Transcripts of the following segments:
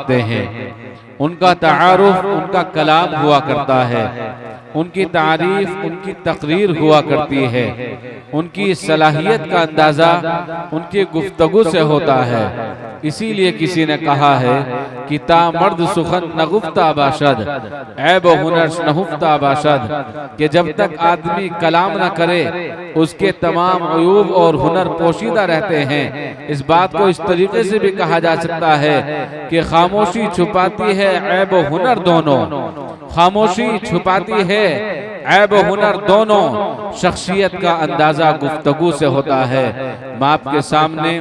हैं। उनका तारुफ उनका कलाम हुआ करता है, उनकी तारीफ उनकी तकरीर हुआ करती है, उनकी सलाहियत का अंदाज़ा उनकी गुफ्तगू से होता है। इसीलिए किसी ने कहा है कि ता मर्द सुखन नगुफ्ता बाशद ऐब हुनर नहुफ्ता बाशद, कि जब तक आदमी कलाम न करे उसके तमाम अयूब और हुनर पोशीदा रहते हैं। इस बात को इस तरीके से भी कहा जा सकता है कि खामोशी छुपाती है ऐब हुनर दोनों, खामोशी छुपाती है ऐब हुनर दोनों। शख्सियत का अंदाजा गुफ्तगू से होता है। मैं आपके सामने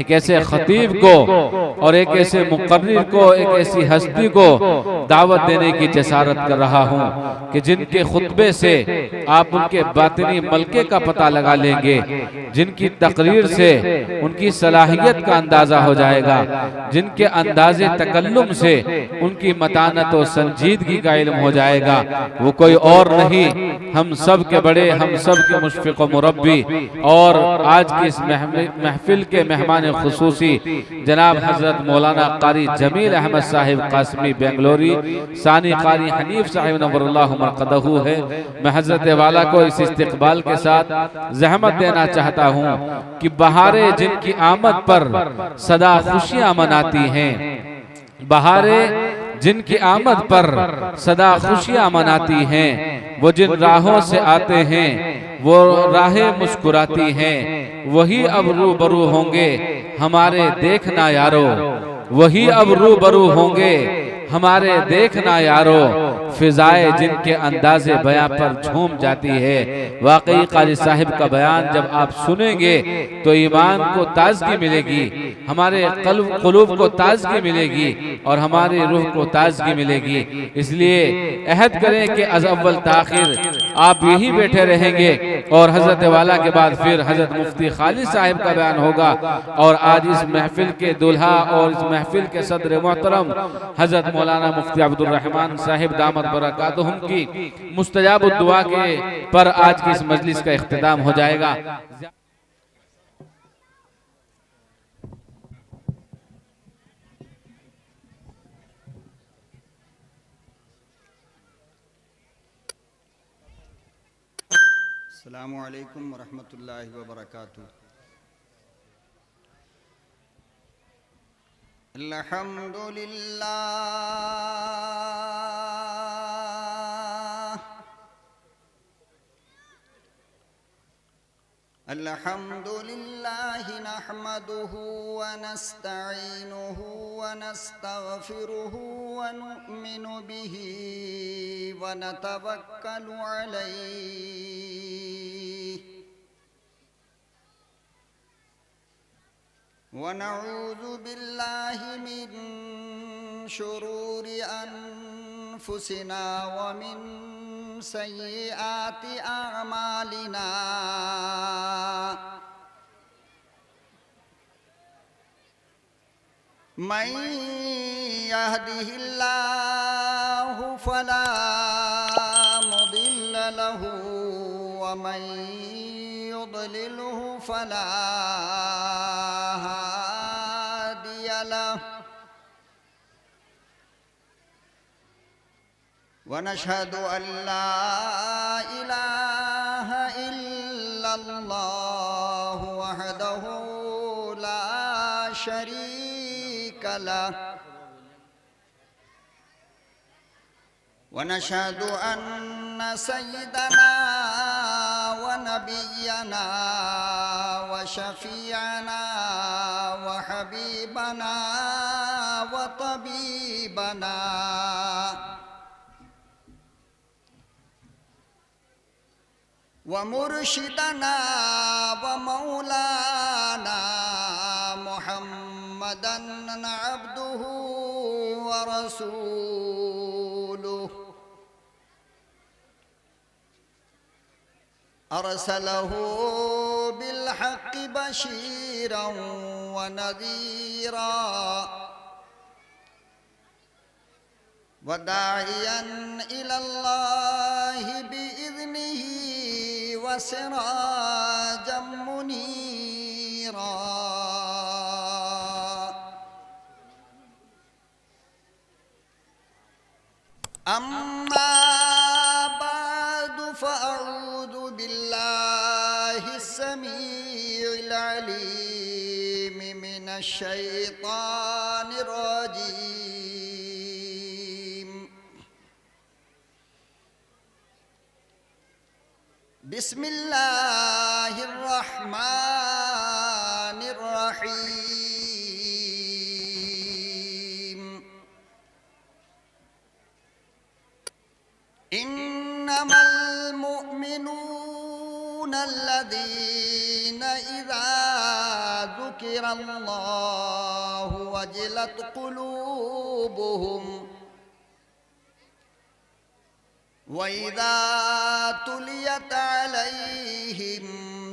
एक ऐसे खतीब को और एक ऐसे मुकर्रिर को, एक ऐसी हस्ती को दावत देने की जसारत कर रहा हूँ कि जिनके खुतबे से आप उनके बातिनी मलके का पता लगा लेंगे, जिनकी तकरीर से उनकी सलाहियत का अंदाजा हो जाएगा, जिनके अंदाजे तकल्लुम से उनकी मतानत और संजीदगी का इल्म हो जाएगा। वो कोई और नहीं, हम सब के बड़े, हम सब के मुशफ़िक़ व मुरब्बी और आज की इस महफिल के मेहमान खुसूसी जनाब हजरत मौलाना कारी जमील अहमद साहिब कासमी बेंगलोरी, सानी कारी हनीफ साहिब नव्वरुल्लाहु मरक़दहू है। मैं हजरत वाला को इस इस्तकबाल के साथ जहमत देना चाहता हूँ कि बहारें जिनकी आमद पर सदा खुशियाँ मनाती हैं, बहारें जिनकी आमद पर सदा खुशियाँ मनाती हैं, वो जिन राहों से आते हैं वो राहें मुस्कुराती हैं। वही अब रूबरू होंगे हमारे देखना यारो, वही अब रूबरू होंगे हमारे देखना यारो। फिजाए जिनके अंदाजे बयां पर झूम जाती है। वाकई कारी साहिब का बयान जब आप सुनेंगे तो ईमान को ताजगी मिलेगी, हमारे क़ुलूब को ताजगी मिलेगी और हमारी रूह को ताजगी मिलेगी। इसलिए अहद करें कि अज़ अव्वल ताखिर आप यहीं बैठे रहेंगे और हजरत वाला के बाद फिर हजरत मुफ्ती खालिद साहिब का बयान होगा। और आज इस महफिल के दुल्हा और इस महफिल के सदर मोहतरम हजरत मौलाना मुफ्ती अब्दुल रहमान साहिब दामत बरकातुहुम की मुस्तजाब दुआ के पर आज की इस मजलिस का इख्तिताम हो जाएगा। अस्सलामु अलैकुम वरहमतुल्लाहि वबरकातुहू। अल्हम्दुलिल्लाह नहमदुहु व नस्तईनुहु व नस्तगफिरुहु व नु'मिनु बिही व नतवक्कलु अलैहि व नऊज़ु बिल्लाहि मिन शुरूरि अनफुसिना व मिन सय्यिआति अअमालिना। मन यहदिहिल्लाहु फला मुदिल्ल लहु व मन युद्लिलहु फला हादिय लहु। व नशहदु अल्ला इलाहा इल्लल्लाहु वहदहु ला शरीक लहु। व नशहदु अन्न सय्यदना व नबिय्यना व शफीअना व हबीबना व तबीबना व मुर्शिदना व मौलाना मुहम्मदन अब्दुहु व रसूलुहु अरसलहु बिल्हक़्क़ि बशीरन व नज़ीरा व दाइयन इलल्लाहि बिइज़्निही व सिराजम मुनीरा। अम्मा बादु फ़अऊज़ु बिल्लाहि समीइल अलीम मिनश शैतानिर रजीम। बिस्मिल्लाहिर रहमानिर रहीम। इन्नमल मुअमिनून अल्लज़ीना इज़ा ज़ुकिरल्लाहु वजिलत क़ुलूबुहुम व इज़ा तुलियत अलैहिम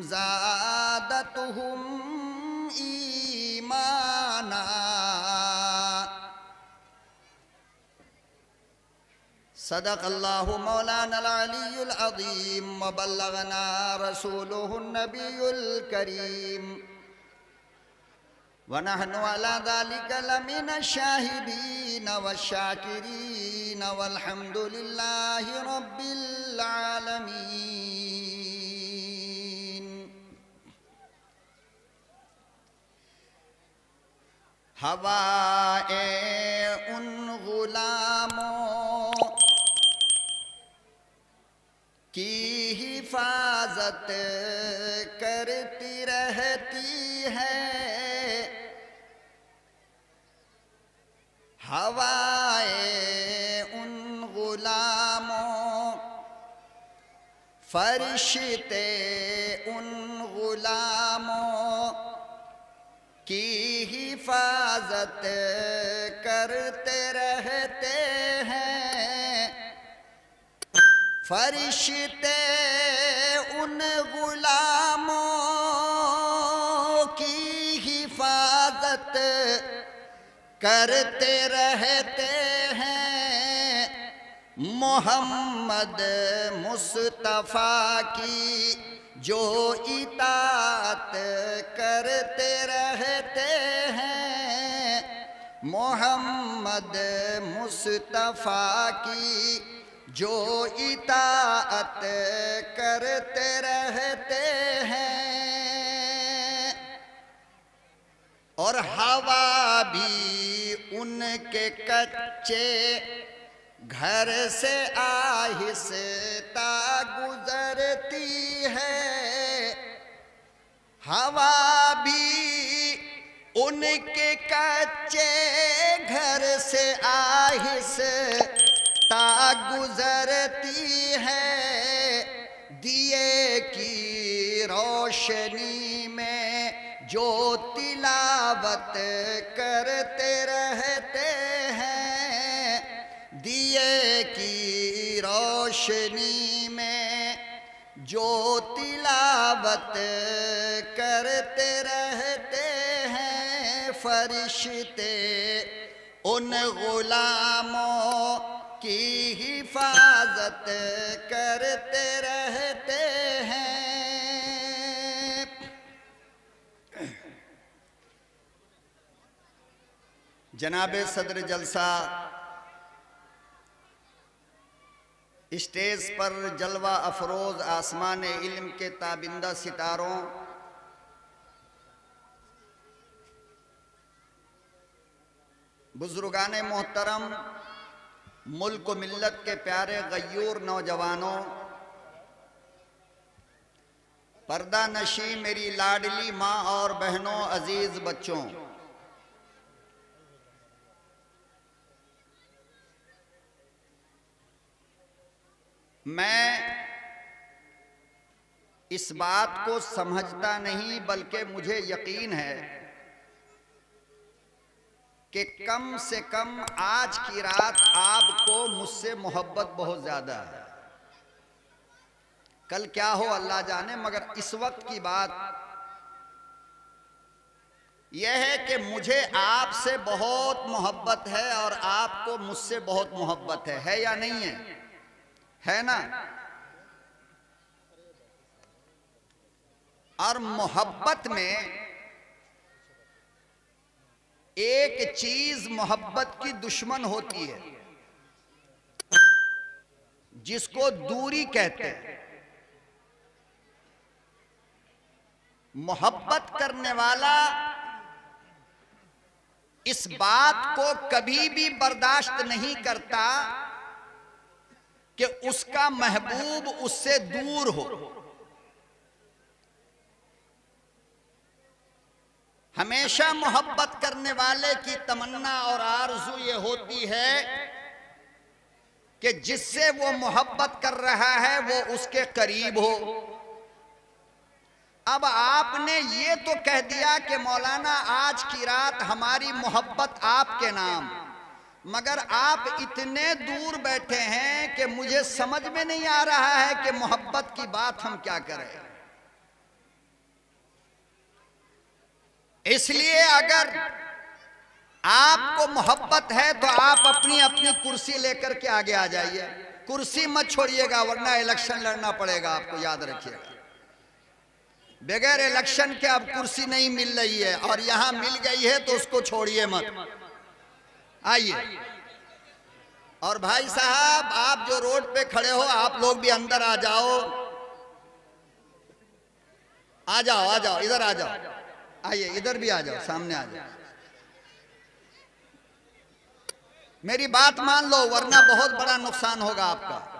ज़ादतहुम ईमाना। सदक़ल्लाहु मौलाना अल-अलीयुल अज़ीम व बल्लगना रसूलुहुन नबियुल करीम व नहनु अला ज़ालिका लमिनश शाहिदीन वश्शाकिरीन वल्हम्दुलिल्लाहि रब्बिल आलमीन। हवाए उन गुलामों की हिफाजत करती रहती है, हवाए उन गुलामों फरिश्ते उन गुलामों की हिफाजत करते रहते हैं, फरिश्ते उन गुलामों की हिफाजत करते रहते हैं। मोहम्मद मुस्तफ़ा की जो इताअत करते रहते हैं, मोहम्मद मुस्तफ़ा की जो इताअत करते रहते हैं। और हवा भी उनके कच्चे घर से आहिस्ता गुजरती है, हवा भी उनके कच्चे घर से आहिस्ता गुजरती है। दिए की रोशनी में जो तिलावत करते रहते हैं, दिए की रोशनी में जो तिलावत करते रहते हैं, फरिश्ते उन गुलामों की हिफाजत करते रहते हैं। जनाबे सदर जलसा स्टेज पर जलवा अफरोज आसमान इल्म के ताबिंदा सितारों, बुजुर्गाने मोहतरम, मुल्क मिल्लत के प्यारे गयूर नौजवानों, पर्दा नशी मेरी लाडली माँ और बहनों, अजीज बच्चों, मैं इस बात को समझता नहीं बल्कि मुझे यकीन है कि कम से कम आज की रात आपको मुझसे मोहब्बत बहुत ज्यादा है। कल क्या हो अल्लाह जाने, मगर इस वक्त की बात यह है कि मुझे आपसे बहुत मोहब्बत है और आपको मुझसे बहुत मोहब्बत है या नहीं है? है ना? और मोहब्बत में एक चीज मोहब्बत की दुश्मन होती है, जिसको दूरी कहते हैं। मोहब्बत करने वाला इस बात को कभी भी बर्दाश्त नहीं करता कि उसका महबूब उससे दूर हो। हमेशा मोहब्बत करने वाले की तमन्ना और आरज़ू ये होती है कि जिससे वो मोहब्बत कर रहा है वो उसके करीब हो। अब आपने ये तो कह दिया कि मौलाना आज की रात हमारी मोहब्बत आपके नाम, मगर आप इतने दूर बैठे हैं कि मुझे समझ में नहीं आ रहा है कि मोहब्बत की बात हम क्या करें। इसलिए अगर आपको मोहब्बत है तो आप अपनी अपनी कुर्सी लेकर के आगे आ जाइए। कुर्सी मत छोड़िएगा वरना इलेक्शन लड़ना पड़ेगा, आपको याद रखिएगा। बगैर इलेक्शन के अब कुर्सी नहीं मिल रही है और यहां मिल गई है तो उसको छोड़िए मत। आइए। और भाई साहब आप जो रोड पे खड़े हो आप लोग भी अंदर आ जाओ, आ जाओ, आ जाओ, इधर आ जाओ, आइए इधर भी आ जाओ, सामने आ जाओ। मेरी बात मान लो वरना बहुत बड़ा नुकसान होगा आपका।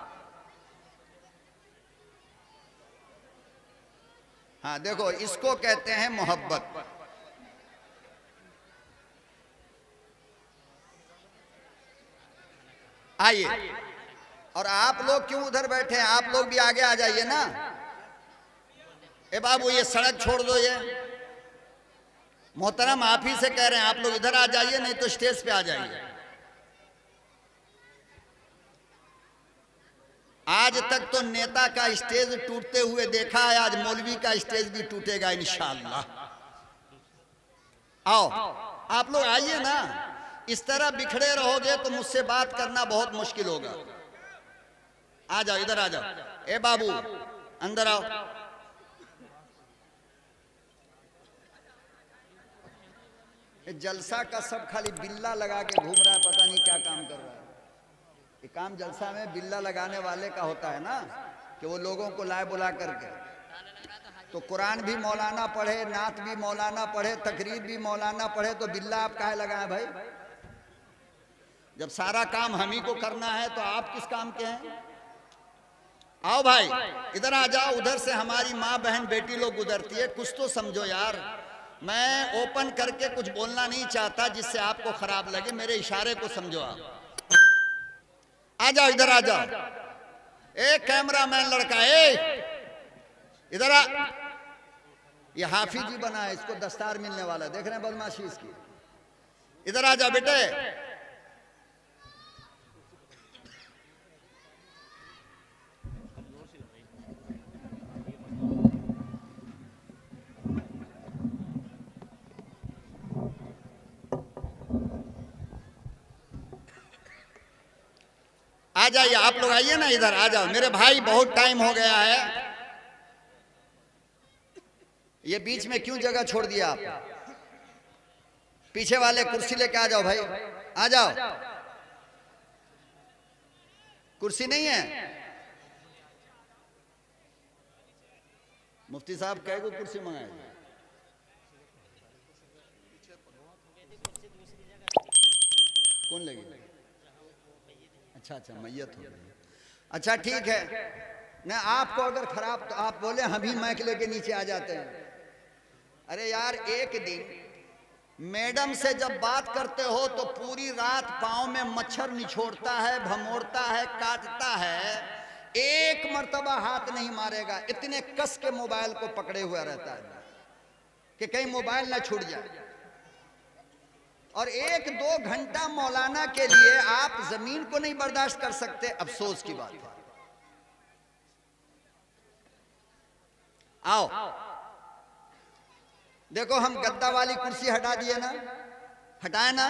हाँ देखो, इसको कहते हैं मोहब्बत। आइए। और आप लोग क्यों उधर बैठे हैं, आप लोग भी आगे आ जाइए ना। ए बाबू ये सड़क छोड़ दो, ये मोहतरम आप ही से कह रहे हैं, आप लोग इधर आ जाइए नहीं तो स्टेज पे आ जाइए। आज तक तो नेता का स्टेज टूटते हुए देखा है, आज मौलवी का स्टेज भी टूटेगा इंशाअल्लाह। आओ आप लोग आइए ना। इस तरह बिखरे रहोगे तो मुझसे बात करना बहुत मुश्किल होगा। आ जाओ, इधर आ जाओ। ए बाबू अंदर आओ। जलसा का सब खाली बिल्ला लगा के घूम रहा है, पता नहीं क्या काम कर रहा है। ये काम जलसा में बिल्ला लगाने वाले का होता है ना, कि वो लोगों को लाए बुला करके। तो कुरान भी मौलाना पढ़े, नात भी मौलाना पढ़े, तकरीर भी मौलाना पढ़े, तो बिल्ला आप काहे लगाए भाई? जब सारा काम हम ही को करना है तो आप किस काम के हैं? आओ भाई इधर आ जाओ। उधर से हमारी माँ बहन बेटी लोग गुजरती है, कुछ तो समझो यार। मैं ओपन करके कुछ बोलना नहीं चाहता जिससे आपको खराब लगे, मेरे इशारे को समझो आप। आ जाओ, इधर आ जाओ। ए कैमरामैन लड़का, ए इधर आ। ये हाफिज जी बना है, इसको दस्तार मिलने वाला है, देख रहे हैं बदमाशी इसकी। इधर आ जाओ बेटे। आ जाइए आप लोग, आइए ना इधर आ जाओ। मेरे भाई बहुत टाइम हो गया है, ये बीच में क्यों जगह छोड़ दिया आप? पीछे वाले कुर्सी लेके आ जाओ भाई, आ जाओ। कुर्सी नहीं है? मुफ्ती साहब कह को कुर्सी मंगाए? कौन लगी? अच्छा अच्छा, मैयत हो गई। अच्छा ठीक है ना। आपको अगर खराब तो आप बोले हम भी माइक लेके नीचे आ जाते हैं। अरे यार एक दिन मैडम से जब बात करते हो तो पूरी रात पाँव में मच्छर निछोड़ता है, भमोड़ता है, काटता है, एक मर्तबा हाथ नहीं मारेगा। इतने कस के मोबाइल को पकड़े हुआ रहता है कि कहीं मोबाइल ना छूट जाए। और 1-2 घंटा मौलाना के लिए आप जमीन को नहीं बर्दाश्त कर सकते, अफसोस की बात है। आओ देखो, हम गद्दा वाली कुर्सी हटा दिए ना, हटाए ना?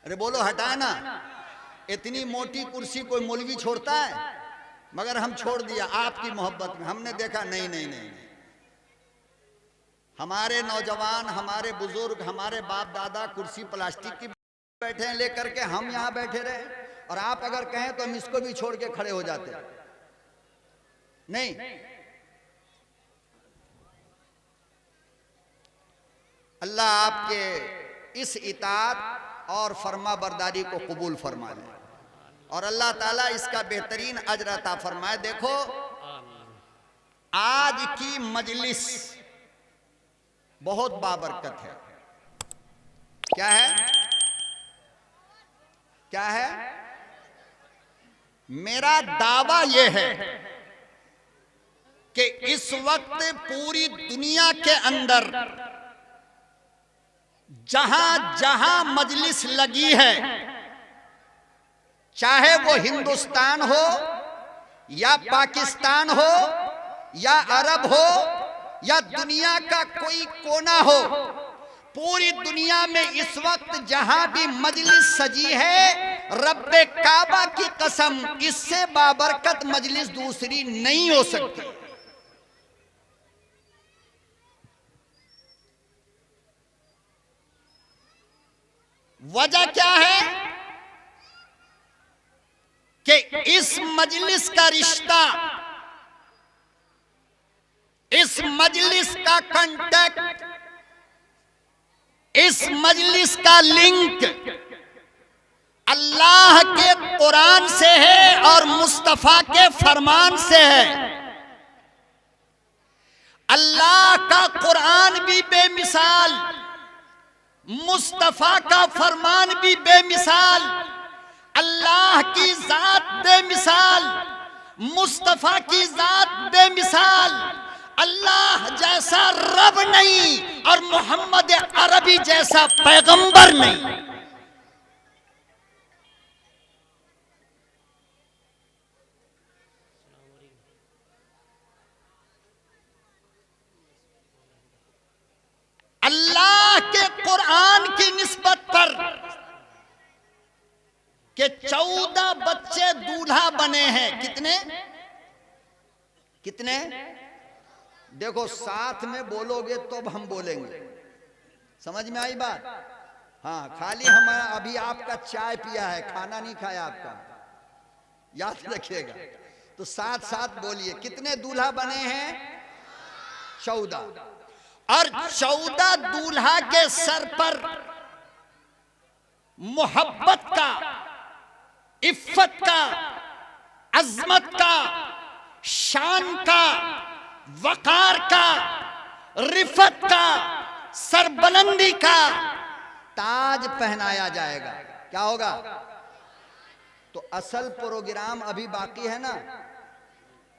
अरे बोलो हटाए ना। इतनी मोटी कुर्सी कोई मौलवी छोड़ता है? मगर हम छोड़ दिया आपकी मोहब्बत में। हमने देखा नहीं नहीं नहीं, हमारे नौजवान, हमारे बुजुर्ग, हमारे बाप दादा कुर्सी प्लास्टिक की बैठे हैं लेकर के, हम यहाँ बैठे रहे। और आप अगर कहें तो हम इसको भी छोड़ के खड़े हो जाते हैं। नहीं, अल्लाह आपके इस इताअत और फर्मा बरदारी को कबूल फरमा ले और अल्लाह ताला इसका बेहतरीन अजर अता फरमाए। देखो आज की मजलिस बहुत बाबरकत है। क्या है? क्या है? मेरा दावा यह है कि इस वक्त पूरी दुनिया के अंदर जहां जहां मजलिस लगी है, चाहे वो हिंदुस्तान हो या पाकिस्तान हो या अरब हो या दुनिया का कोई कोना हो, पूरी दुनिया में इस वक्त जहां भी मजलिस सजी है, रब्बे काबा की कसम इससे बाबरकत मजलिस दूसरी नहीं हो सकती। वजह क्या है कि इस मजलिस का रिश्ता, इस मजलिस का कांटेक्ट, इस मजलिस का लिंक अल्लाह के कुरान से है और मुस्तफा के फरमान से है। अल्लाह का कुरान भी बेमिसाल, मुस्तफा का फरमान भी बेमिसाल, अल्लाह की जात बेमिसाल, मुस्तफा की जात बेमिसाल, अल्लाह जैसा रब नहीं और मोहम्मद अरबी जैसा पैगंबर नहीं। अल्लाह के कुरान की निस्बत पर कि 14 बच्चे दूल्हा बने हैं। कितने? कितने? देखो साथ में बोलोगे तो हम बोलेंगे। समझ में आई बात? हाँ, खाली हम अभी आपका चाय पिया है, खाना नहीं खाया आपका, याद रखिएगा। तो साथ साथ बोलिए, कितने दूल्हा बने हैं? 14। और 14 दूल्हा के सर पर मोहब्बत का, इफ्फत का, अजमत का, शान का, वकार का, रिफत का, सरबलंदी का ताज पहनाया जाएगा। क्या होगा? तो असल प्रोग्राम अभी बाकी है ना।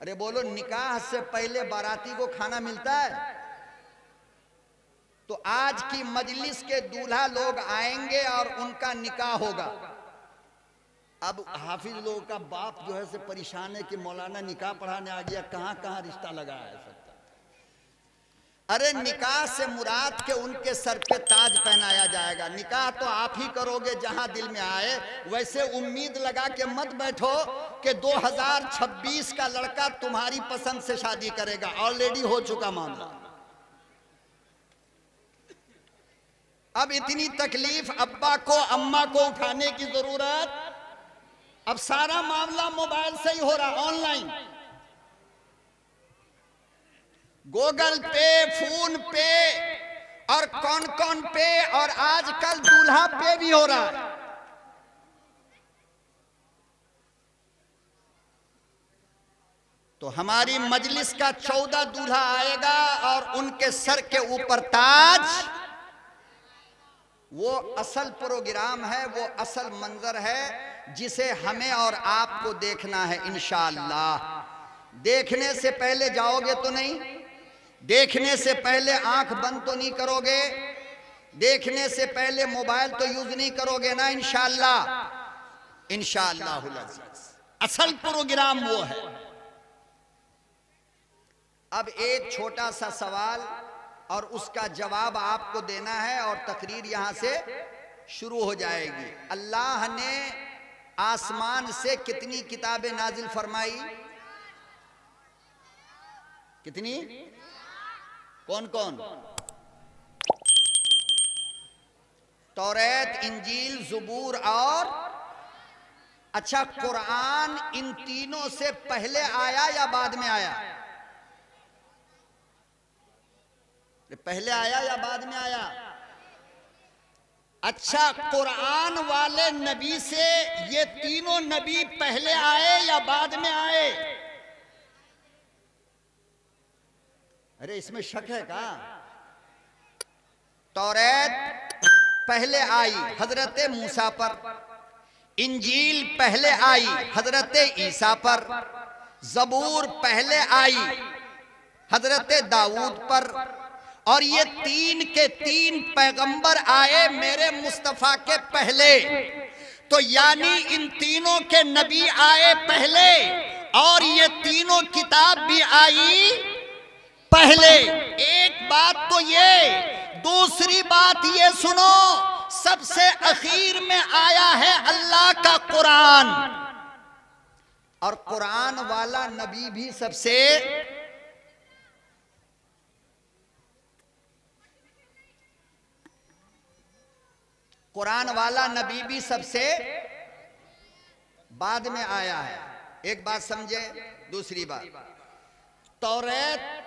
अरे बोलो, निकाह से पहले बाराती को खाना मिलता है? तो आज की मजलिस के दूल्हा लोग आएंगे और उनका निकाह होगा। अब हाफिज लोगों का बाप जो है से परेशान है कि मौलाना निकाह पढ़ाने आ गया, कहां कहां रिश्ता लगा है सबका। अरे निकाह से मुराद के उनके सर पे ताज पहनाया जाएगा। निकाह तो आप ही करोगे जहां दिल में आए। वैसे उम्मीद लगा के मत बैठो कि 2026 का लड़का तुम्हारी पसंद से शादी करेगा। ऑलरेडी हो चुका मामला। अब इतनी तकलीफ अब्बा को अम्मा को उठाने की जरूरत, अब सारा मामला मोबाइल से ही हो रहा, ऑनलाइन। गूगल पे, फोन पे और कौन कौन पे, और आजकल दूल्हा पे भी हो रहा है। तो हमारी मजलिस का 14 दूल्हा आएगा और उनके सर के ऊपर ताज। वो असल प्रोग्राम है, वो असल मंजर है जिसे हमें और आपको देखना है इंशाअल्लाह। देखने से पहले जाओगे तो नहीं, देखने से पहले आंख बंद तो नहीं करोगे, देखने से पहले मोबाइल तो यूज नहीं करोगे ना इंशाअल्लाह। इंशाअल्लाहुल अज़ीज़ असल प्रोग्राम वो है। अब एक छोटा सा सवाल और उसका जवाब आपको देना है और तकरीर यहां से शुरू हो जाएगी। अल्लाह ने आसमान से कितनी किताबें नाजिल फरमाई? कितनी? कौन कौन? तौरात, इंजील, ज़बूर और अच्छा, कुरान इन तीनों से पहले आया या बाद में आया? पहले आया या बाद में आया? अच्छा, कुरान वाले नबी से ये तीनों नबी पहले आए या बाद में आए? अरे इसमें शक है का? तौरात पहले आई हजरत मूसा पर, इंजील पहले आई हजरत ईसा पर, जबूर पहले आई हजरत दाऊद पर, और ये तीन के तीन पैगंबर आए मेरे मुस्तफा के पहले। तो यानी इन तीनों के नबी आए पहले और ये तीनों किताब भी आई पहले। एक बात तो ये, दूसरी बात ये सुनो, सबसे आखिर में आया है अल्लाह का कुरान, और कुरान वाला नबी भी सबसे कुरान वाला नबी भी सबसे बाद में आया है। एक बात समझे। दूसरी बात, तौरात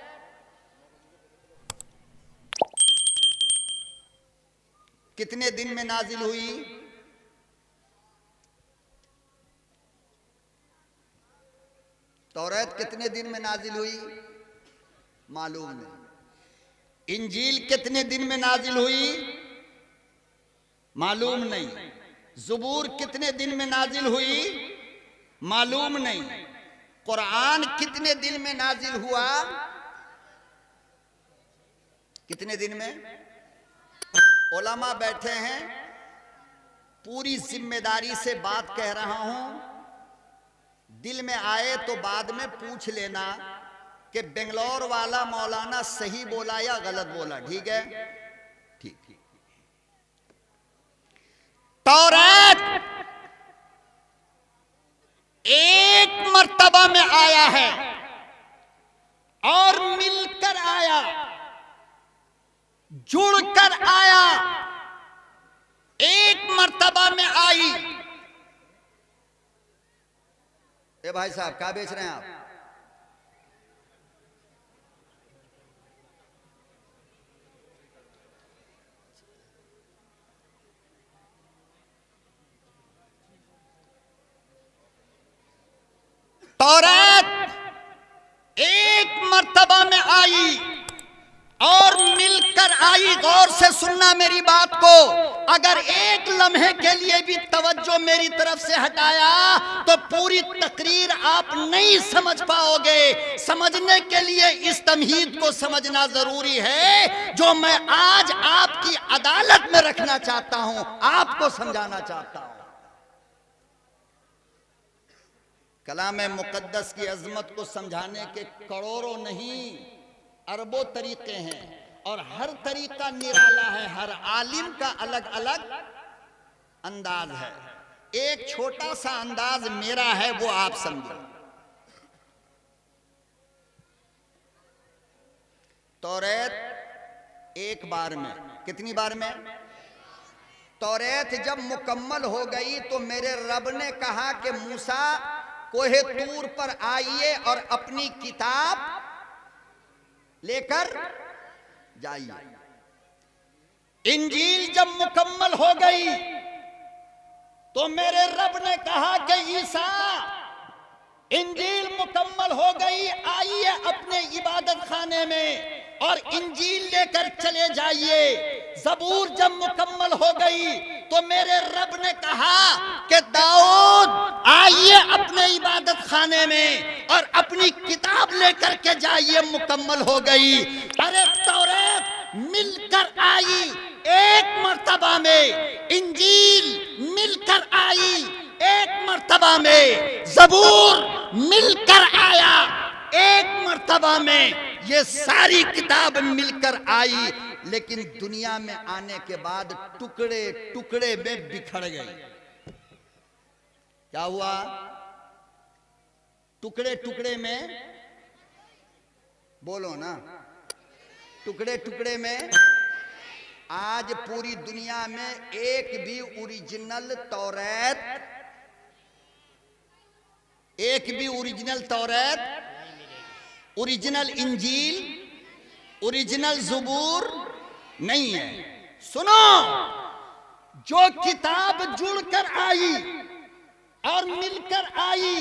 कितने दिन में नाजिल हुई? तौरात कितने दिन में नाजिल हुई? मालूम नहीं। इंजील कितने दिन में नाजिल हुई? मालूम नहीं। ज़बूर कितने दिन में नाजिल हुई? मालूम नहीं। कुरान कितने दिन में नाजिल हुआ? कितने दिन में? उलमा बैठे हैं, पूरी जिम्मेदारी से बात कह रहा हूं, दिल में आए तो बाद में पूछ लेना कि बेंगलोर वाला मौलाना सही बोला या गलत बोला। ठीक है? ठीक। तौरात एक मर्तबा में आया है और मिलकर आया, जुड़कर आया, एक मर्तबा में आई। ए भाई साहब, क्या बेच रहे हैं आप? तौरात एक मर्तबा में आई और मिलकर आई। गौर से सुनना मेरी बात को। अगर एक लम्हे के लिए भी तवज्जो मेरी तरफ से हटाया तो पूरी तकरीर आप नहीं समझ पाओगे। समझने के लिए इस तमहीद को समझना जरूरी है जो मैं आज आपकी अदालत में रखना चाहता हूं, आपको समझाना चाहता हूं। कलाम मुकद्दस की अजमत को समझाने के करोड़ों नहीं अरबों तरीके हैं और हर तरीका निराला है। हर आलिम का अलग अलग अंदाज है। एक छोटा सा अंदाज मेरा है, वो आप समझो। तौरात एक बार में, कितनी बार में? तौरात जब मुकम्मल हो गई तो मेरे रब ने कहा कि मूसा कोहे तूर पर आइए और अपनी किताब लेकर जाइए। इंजील जब मुकम्मल हो गई तो मेरे रब ने कहा कि ईसा, इंजील मुकम्मल हो गई, आइए अपने इबादत खाने में और इंजील लेकर चले जाइए। ज़बूर जब मुकम्मल हो गई तो मेरे रब ने कहा कि दाऊद आइए अपने इबादत खाने में और अपनी किताब लेकर के जाइए। मुकम्मल हो गई। अरे तौरात मिलकर आई एक मर्तबा में, इंजील मिलकर आई एक मर्तबा में, ज़बूर मिलकर आया एक मर्तबा में। ये सारी किताब मिलकर आई, लेकिन दुनिया में आने के बाद टुकड़े टुकड़े में बिखर गई। क्या हुआ? टुकड़े टुकड़े में, बोलो ना, टुकड़े टुकड़े में। आज पूरी दुनिया में एक भी ओरिजिनल तौरात एक भी ओरिजिनल तौरात, ओरिजिनल इंजील, ओरिजिनल ज़बूर नहीं है। सुनो, जो किताब जुड़कर आई और मिलकर आई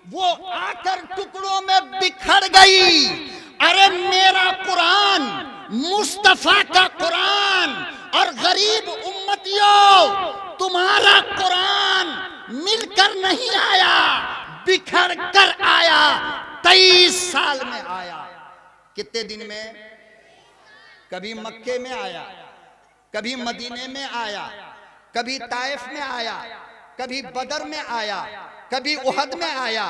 वो आकर टुकड़ों में बिखर गई। अरे मेरा कुरान, मुस्तफा का कुरान और गरीब उम्मतियों तुम्हारा कुरान मिलकर नहीं आया, बिखर कर आया। 23 साल में आया। कितने दिन में? कभी मक्के में आया, कभी मदीने में आया, कभी ताइफ में आया, कभी बदर में आया, कभी उहद में आया,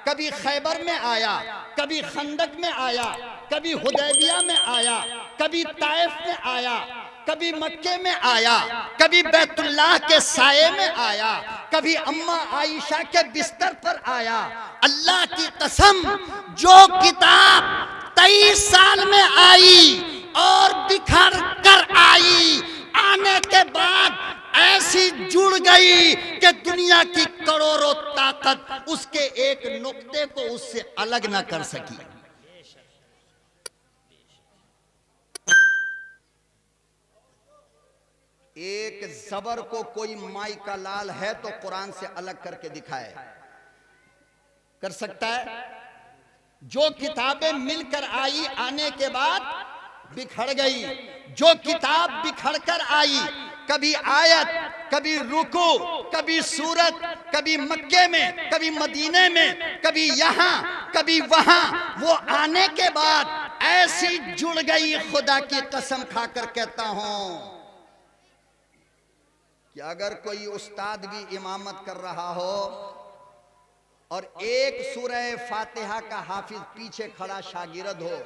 कभी खैबर में आया, कभी खंदक में आया, कभी हुदैबिया में आया, कभी ताइफ में आया, कभी मक्के में आया, कभी बैतुल्लाह के साये में आया, कभी अम्मा आयशा के बिस्तर पर आया। अल्लाह की कसम, जो किताब 23 साल में आई और बिखर कर आई, आने के बाद ऐसी जुड़ गई कि दुनिया की करोड़ों ताकत उसके एक नुक्ते को उससे अलग ना कर सकी। एक जबर को कोई माई का लाल है तो कुरान से अलग करके दिखाए, कर सकता है? जो किताबें मिलकर आई, आने के बाद बिखर गई। जो किताब बिखर कर आई, कभी आयत, कभी रुकू, कभी सूरत, कभी मक्के में, कभी मदीने में, कभी यहां, कभी वहां, वो आने के बाद ऐसी जुड़ गई। खुदा की कसम खाकर कहता हूं कि अगर कोई उस्ताद भी इमामत कर रहा हो और एक सूरह फातिहा का हाफिज पीछे खड़ा शागिर्द हो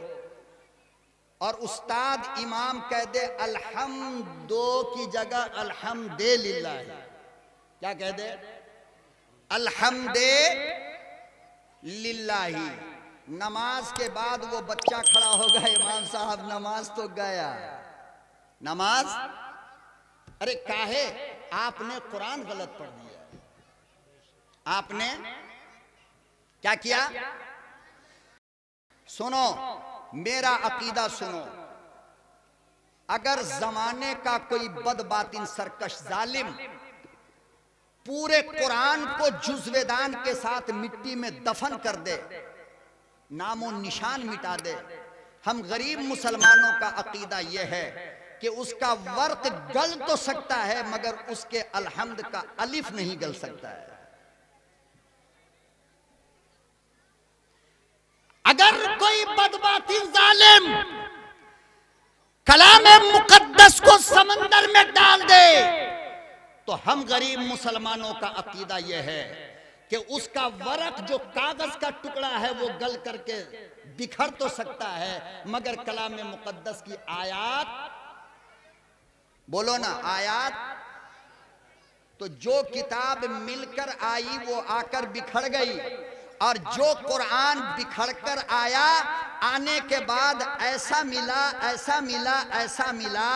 और उस्ताद इमाम कह दे अल्हम्दो की जगह अल्हम्दुलिल्लाह, क्या कह दे? अल्हम्दे लिल्लाही। नमाज के बाद वो बच्चा खड़ा होगा, इमाम साहब नमाज तो गया, नमाज। अरे काहे? आपने कुरान गलत पढ़ दिया। आपने क्या किया? सुनो, मेरा अकीदा सुनो। अगर जमाने का कोई बदबातिन सरकश जालिम पूरे कुरान को जुज़्वेदान के साथ मिट्टी में दफन कर दे, नामो निशान मिटा दे, हम गरीब मुसलमानों का अकीदा यह है कि उसका वर्क गल तो सकता है मगर उसके अलहम्द का अलिफ नहीं गल सकता है। अगर कोई बदबाती जालिम कलामे मुकद्दस को समंदर में डाल दे तो हम गरीब मुसलमानों का अकीदा यह है कि उसका वर्क जो कागज का टुकड़ा है वो गल करके बिखर तो सकता है मगर कलामे मुकद्दस की आयात, बोलो ना आयात, तो जो किताब मिलकर आई वो आकर बिखर गई और जो कुरान बिखर कर आया, आने के बाद ऐसा मिला, ऐसा मिला, ऐसा मिला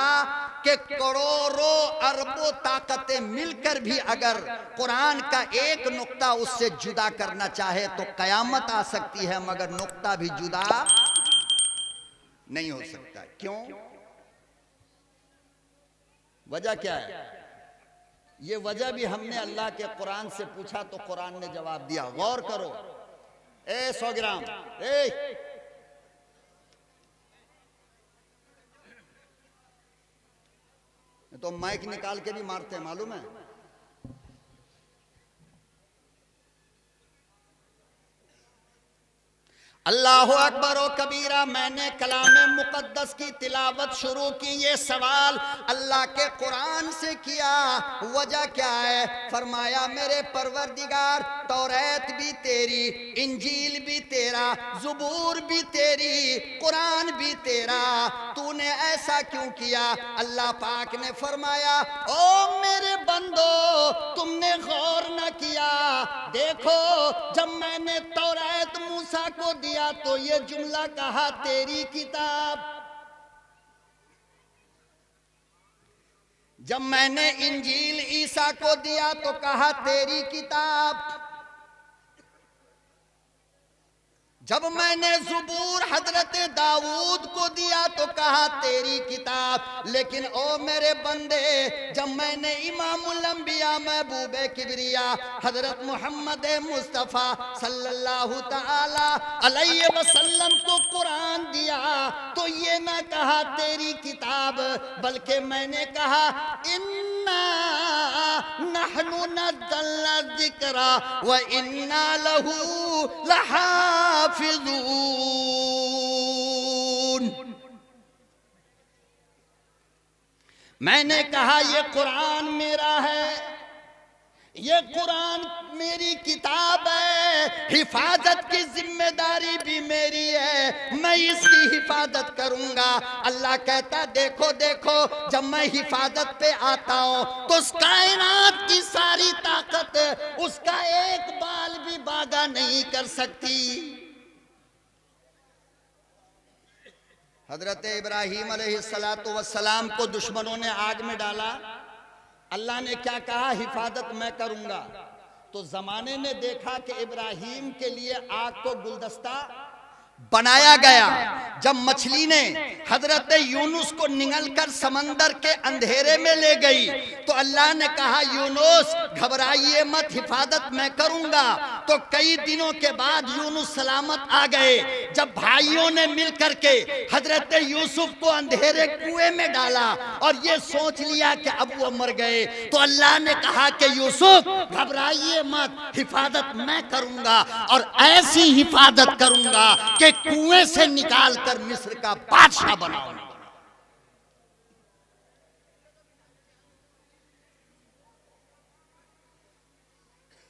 कि करोड़ों अरबों ताकतें मिलकर भी अगर कुरान का एक नुक्ता उससे जुदा करना चाहे तो कयामत आ सकती है मगर नुक्ता भी जुदा नहीं हो सकता। क्यों? वजह क्या है? ये वजह भी हमने अल्लाह के कुरान से पूछा तो कुरान ने जवाब दिया। गौर करो। 100 ग्राम तो माइक निकाल के नहीं मारते, मालूम है? अल्लाह अकबर व कबीरा। मैंने कलामे मुकद्दस की तिलावत शुरू की, ये सवाल अल्लाह के कुरान से किया। वजह क्या है? फरमाया मेरे परवरदिगार, तौरात भी तेरी, इंजील भी तेरा, ज़बूर भी तेरी, कुरान भी तेरा, तूने ऐसा क्यों किया? अल्लाह पाक ने फरमाया, ओ मेरे बंदो, तुमने गौर न किया। देखो, जब मैंने तौरात मूसा को दिया तो ये जुमला कहा तेरी किताब, जब मैंने इंजील ईसा को दिया तो कहा तेरी किताब। जब मैंने ज़ुबूर हजरत दाऊद को दिया तो कहा तेरी किताब, लेकिन ओ मेरे बंदे, जब मैंने इमामुल अंबिया महबूबे किबरिया हजरत मोहम्मद मुस्तफ़ा सल्लल्लाहु ताला अलैहि वसल्लम को कुरान दिया तो ये ना कहा तेरी किताब, बल्कि मैंने कहा इन्ना नहनु नज़्ज़लना ज़िक्रा व इन्ना लहू लहाफ़िज़ून। मैंने कहा ये कुरान मेरा है, ये कुरान मेरी किताब है, हिफाजत की जिम्मेदारी भी मेरी है, मैं इसकी हिफाजत करूंगा। अल्लाह कहता देखो देखो, जब मैं हिफाजत पे आता हूं तो उस कायनात की सारी ताकत उसका एक बाल भी बागा नहीं कर सकती। हजरत इब्राहीम अलैहिस्सलातु वस्सलाम को दुश्मनों ने आग में डाला, अल्लाह ने क्या कहा, हिफाजत मैं करूंगा। तो जमाने ने देखा कि इब्राहीम के लिए आग को गुलदस्ता बनाया गया। जब मछली ने हजरत यूनुस को निगलकर समंदर के अंधेरे में ले गई तो अल्लाह ने कहा यूनुस घबराइए मत, हिफाजत मैं करूंगा। तो कई दिनों के बाद यूनुस सलामत आ गए। जब भाइयों ने मिलकर के हजरत यूसुफ को अंधेरे कुएं में डाला और ये सोच लिया कि अब वो मर गए, तो अल्लाह ने कहा कि यूसुफ घबराइए मत, हिफाजत मैं करूंगा और ऐसी हिफाजत करूंगा कि कुएं से निकाल कर मिस्र का बादशाह बनाऊंगा।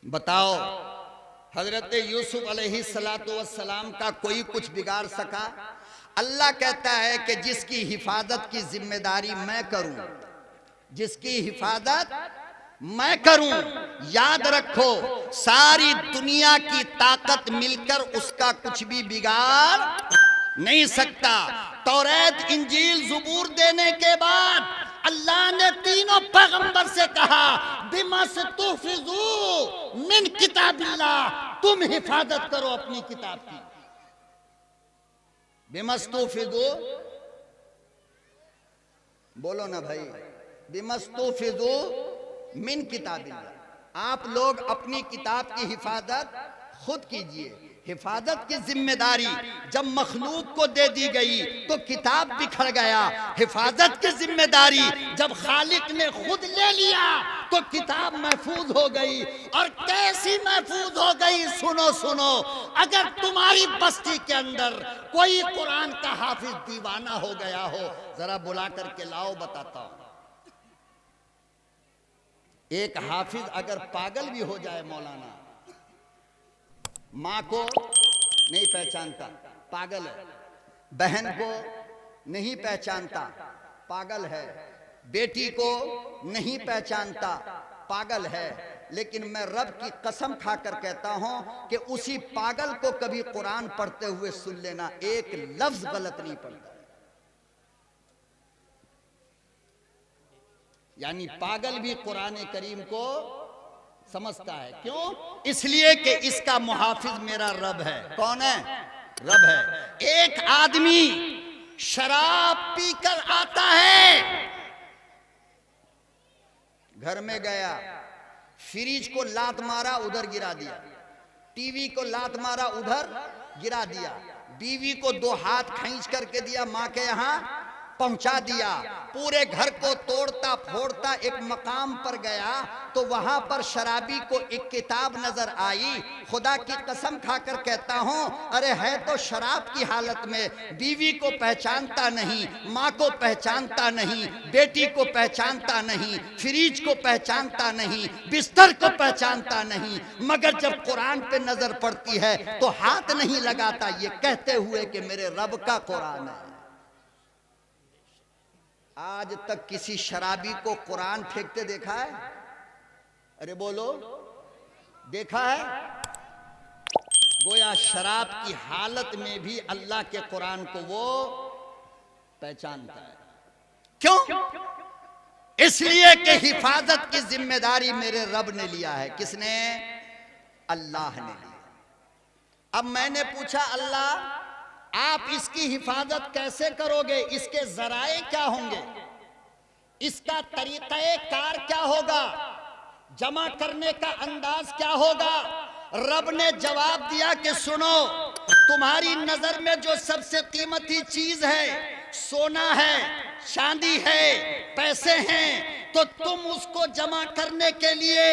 बताओ हजरत यूसुफ अलैहिस्सलातु वस्सलाम का कोई कुछ बिगाड़ सका? अल्लाह कहता है कि जिसकी हिफाजत की जिम्मेदारी मैं करूं, जिसकी हिफाजत मैं करूं, याद रखो सारी दुनिया की ताकत मिलकर उसका कुछ भी बिगाड़ नहीं सकता। तौरात इंजील ज़बूर देने के बाद अल्लाह ने तीनों पैगंबर से कहा बिमस्तुहफिज़ू मिन किताबिल्लाह, तुम हिफाजत करो अपनी किताब की। बिमस्तुहफिज़ू बोलो ना भाई, बिमस्तुहफिज़ू मिन किताबिल्लाह, आप लोग अपनी किताब की हिफाजत खुद कीजिए। हिफाजत की जिम्मेदारी जब मखलूक को दे दी गई तो किताब बिखर गया। हिफाजत की जिम्मेदारी जब खालिक ने खुद ले लिया तो किताब महफूज हो गई। और कैसी महफूज हो गई, सुनो सुनो, अगर तुम्हारी बस्ती के अंदर कोई कुरान का हाफिज दीवाना हो गया हो, जरा बुला करके लाओ, बताता हूं। एक हाफिज अगर पागल भी हो जाए, मौलाना माँ को नहीं पहचानता, पागल है, बहन को नहीं पहचानता, पागल है, बेटी को नहीं पहचानता, पागल है, लेकिन मैं रब की कसम खाकर कहता हूं कि उसी पागल को कभी कुरान पढ़ते हुए सुन लेना, एक लफ्ज गलत नहीं पढ़ता। यानी पागल भी कुरान करीम को समझता है। क्यों? इसलिए कि इसका मुहाफिज मेरा रब है। कौन है? रब है। एक आदमी शराब पीकर आता है, घर में गया, फ्रिज को लात मारा, उधर गिरा दिया, टीवी को लात मारा, उधर गिरा दिया, बीवी को दो हाथ खींच करके दिया, मां के यहां पहुंचा दिया, पूरे घर को तोड़ता फोड़ता एक मकाम पर गया तो वहां पर शराबी को एक किताब नजर आई। खुदा की कसम खाकर कहता हूं, अरे है तो शराब की हालत में, बीवी को पहचानता नहीं, माँ को पहचानता नहीं, बेटी को पहचानता नहीं, फ्रिज को पहचानता नहीं, बिस्तर को पहचानता नहीं, मगर जब कुरान पे नजर पड़ती है तो हाथ नहीं लगाता, ये कहते हुए कि मेरे रब का कुरान है। आज तक किसी शराबी को कुरान फेंकते देखा है? अरे बोलो, देखा है? गोया शराब की हालत में भी अल्लाह के कुरान को वो पहचानता है। क्यों? इसलिए कि हिफाजत की जिम्मेदारी मेरे रब ने लिया है। किसने? अल्लाह ने लिया। अब मैंने पूछा अल्लाह आप इसकी हिफाजत कैसे करोगे, इसके जराए क्या होंगे, इसका तरीक़े कार क्या होगा, जमा करने का अंदाज क्या होगा। रब ने जवाब दिया कि सुनो, तुम्हारी नजर में जो सबसे कीमती चीज है सोना है, चांदी है, पैसे हैं, तो तुम उसको जमा करने के लिए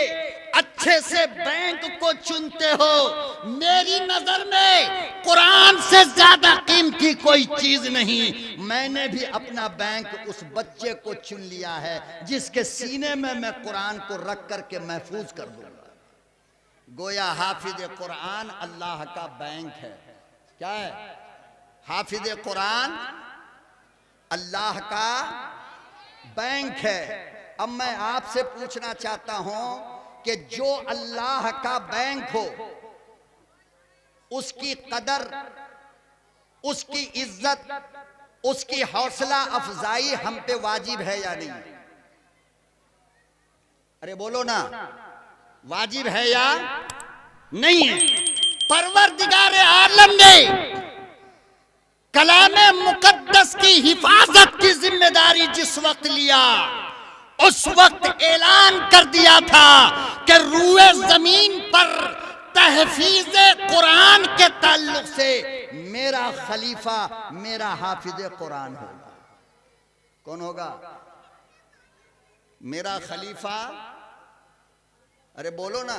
अच्छे से बैंक को चुनते हो। मेरी नजर में कुरान से ज्यादा कीमती कोई चीज नहीं। मैंने भी अपना बैंक उस बच्चे को चुन लिया है जिसके सीने में मैं कुरान को रख करके महफूज कर दूंगा। गोया हाफिज कुरान अल्लाह का बैंक है। क्या है? हाफिज कुरान अल्लाह का बैंक है। अब मैं आपसे पूछना चाहता हूं कि जो अल्लाह का बैंक हो उसकी कदर, उसकी इज्जत, उसकी हौसला अफजाई हम पे वाजिब है या नहीं? अरे बोलो ना, वाजिब है या नहीं है? परवरदिगार आलम ने कलामे मुकद्दस की हिफाजत की जिम्मेदारी जिस वक्त लिया, उस वक्त ऐलान कर दिया था कि रूए जमीन पर तहफीज कुरान के ताल्लुक से मेरा खलीफा, मेरा हाफिज कुरान होगा। कौन होगा? मेरा खलीफा। अरे बोलो ना,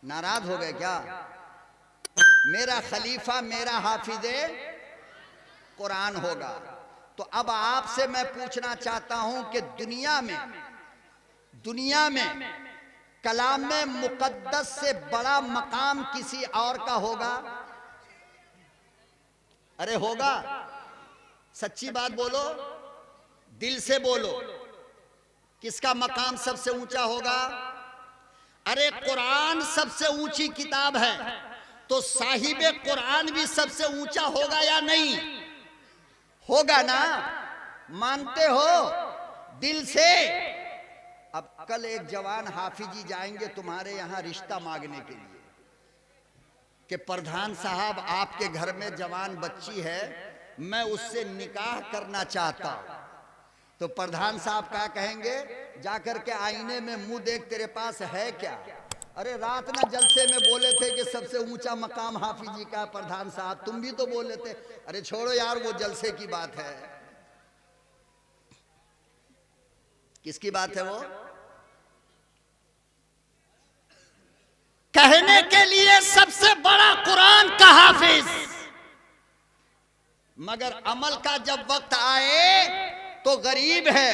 नाराज हो गए क्या? मेरा खलीफा, मेरा हाफिज कुरान होगा। तो अब आपसे मैं पूछना चाहता हूं कि दुनिया में कलाम मुकद्दस से बड़ा मकाम किसी और का होगा? अरे होगा? सच्ची बात बोलो, दिल से बोलो, किसका मकाम सबसे ऊंचा होगा? अरे कुरान सबसे ऊंची किताब है, तो साहिबे कुरान भी सबसे ऊंचा होगा या नहीं? होगा ना? मानते हो दिल से? अब कल एक जवान हाफिजी जाएंगे तुम्हारे यहां रिश्ता मांगने के लिए कि प्रधान साहब आपके घर में जवान बच्ची है, मैं उससे निकाह करना चाहता हूं। तो प्रधान साहब क्या कहेंगे? जाकर के आईने में मुंह देख, तेरे पास है क्या? अरे रात ना जलसे में बोले थे कि सबसे ऊंचा मकाम हाफिजी का। प्रधान साहब तुम भी तो बोले थे। अरे छोड़ो यार, वो जलसे की बात है। किसकी बात है वो? कहने के लिए सबसे बड़ा कुरान का हाफिज, मगर अमल का जब वक्त आए तो गरीब है,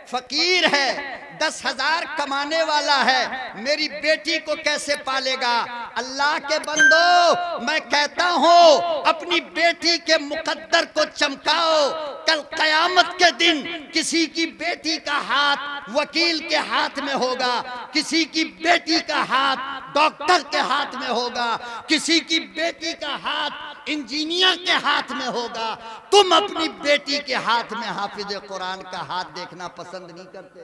फकीर है, 10,000 कमाने वाला है, मेरी बेटी को कैसे पालेगा? अल्लाह के बंदो, मैं कहता हूं अपनी बेटी के मुकद्दर को चमकाओ। कल कयामत के दिन किसी की बेटी का हाथ वकील के हाथ में होगा, किसी की बेटी का हाथ डॉक्टर के हाथ में होगा, किसी की बेटी का हाथ इंजीनियर के हाथ में होगा। तुम अपनी बेटी के हाथ में हाफिज कुरान का हाथ देखना पसंद नहीं करते?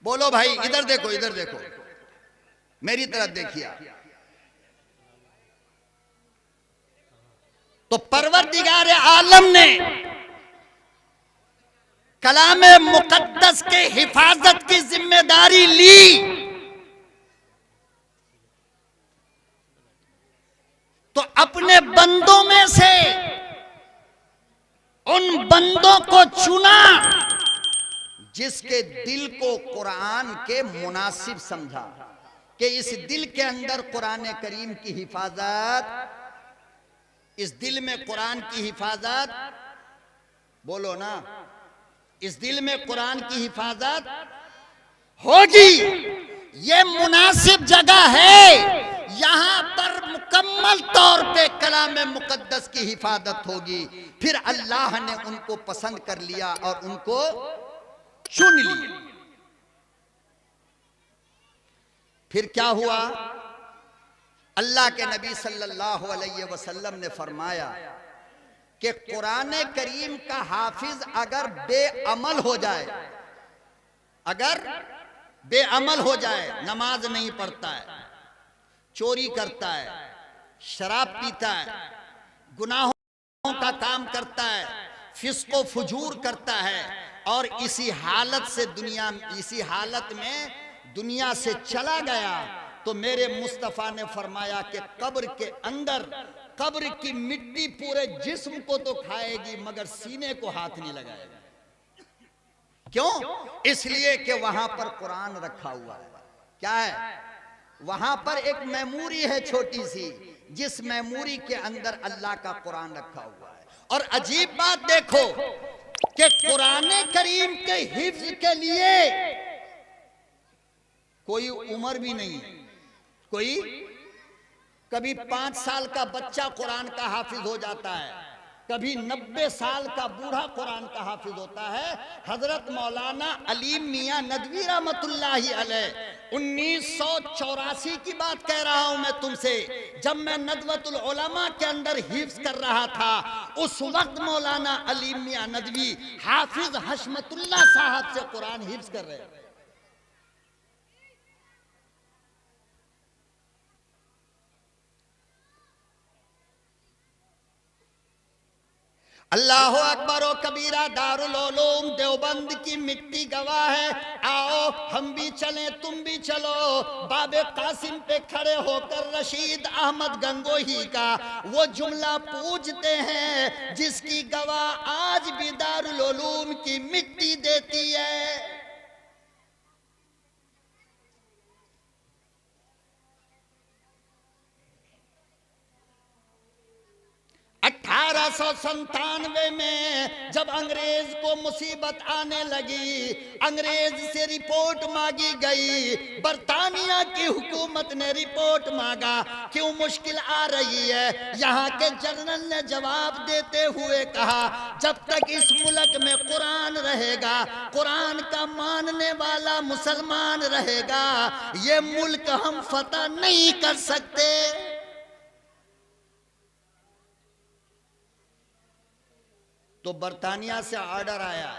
बोलो भाई, इधर देखो, इधर देखो, मेरी तरफ देखिए। तो परवरदिगार आलम ने कलामे मुकद्दस के हिफाजत की जिम्मेदारी ली, तो अपने बंदों में से उन बंदों को चुना जिसके दिल को कुरान के मुनासिब समझा कि इस दिल के अंदर कुरान करीम की हिफाजत, इस दिल में कुरान की हिफाजत, बोलो ना, इस दिल में कुरान की हिफाजत होगी। ये मुनासिब जगह है, यहां पर मुकम्मल तौर पे कलाम मुकद्दस की हिफाजत होगी। फिर अल्लाह ने उनको पसंद कर लिया और उनको चुन लिया। फिर क्या हुआ? अल्लाह के नबी सल्लल्लाहु अलैहि वसल्लम ने फरमाया कि कुरान करीम का हाफिज अगर बेअमल हो जाए, अगर बेअमल हो जाए, नमाज नहीं पढ़ता है, चोरी करता है, शराब पीता है, गुनाहों का काम करता है, फिस्को फुजूर करता है, और इसी हालत में दुनिया से चला गया, तो मेरे मुस्तफा ने फरमाया कि कब्र के अंदर कब्र की मिट्टी पूरे जिस्म को तो खाएगी मगर सीने को हाथ नहीं लगाएगा। क्यों? इसलिए कि वहां पर कुरान रखा हुआ है। क्या है? वहां पर एक मेमोरी है छोटी सी, जिस मेमोरी के अंदर अल्लाह का कुरान रखा हुआ है। और अजीब बात देखो कि कुरान करीम के हिफ्ज के लिए कोई उम्र भी नहीं है। कोई कभी 5 साल का बच्चा कुरान का हाफिज हो जाता है, कभी 90 साल का बूढ़ा कुरान का हाफिज होता है। हजरत मौलाना अलीम मियां नदवी रहमतुल्लाहि अलैह 1984 की बात कह रहा हूं मैं तुमसे, जब मैं नदवतुल उलमा के अंदर हिफ्ज कर रहा था, उस वक्त मौलाना अलीम मियां नदवी हाफिज हशमतुल्लाह साहब से कुरान हिफ्ज कर रहे हैं। अल्लाह अकबर ओ कबीरा, दारुल उलूम देवबंद की मिट्टी गवाह है। आओ हम भी चलें, तुम भी चलो। बाबे कासिम पे खड़े होकर रशीद अहमद गंगोही का वो जुमला पूछते हैं जिसकी गवाह आज भी दारुल उलूम की मिट्टी देती है। 1897 में जब अंग्रेज को मुसीबत आने लगी, अंग्रेज से रिपोर्ट मांगी गई, बरतानिया की हुकूमत ने रिपोर्ट मांगा, क्यों मुश्किल आ रही है। यहाँ के जनरल ने जवाब देते हुए कहा, जब तक इस मुल्क में कुरान रहेगा, कुरान का मानने वाला मुसलमान रहेगा, ये मुल्क हम फतह नहीं कर सकते। तो बरतानिया से ऑर्डर आया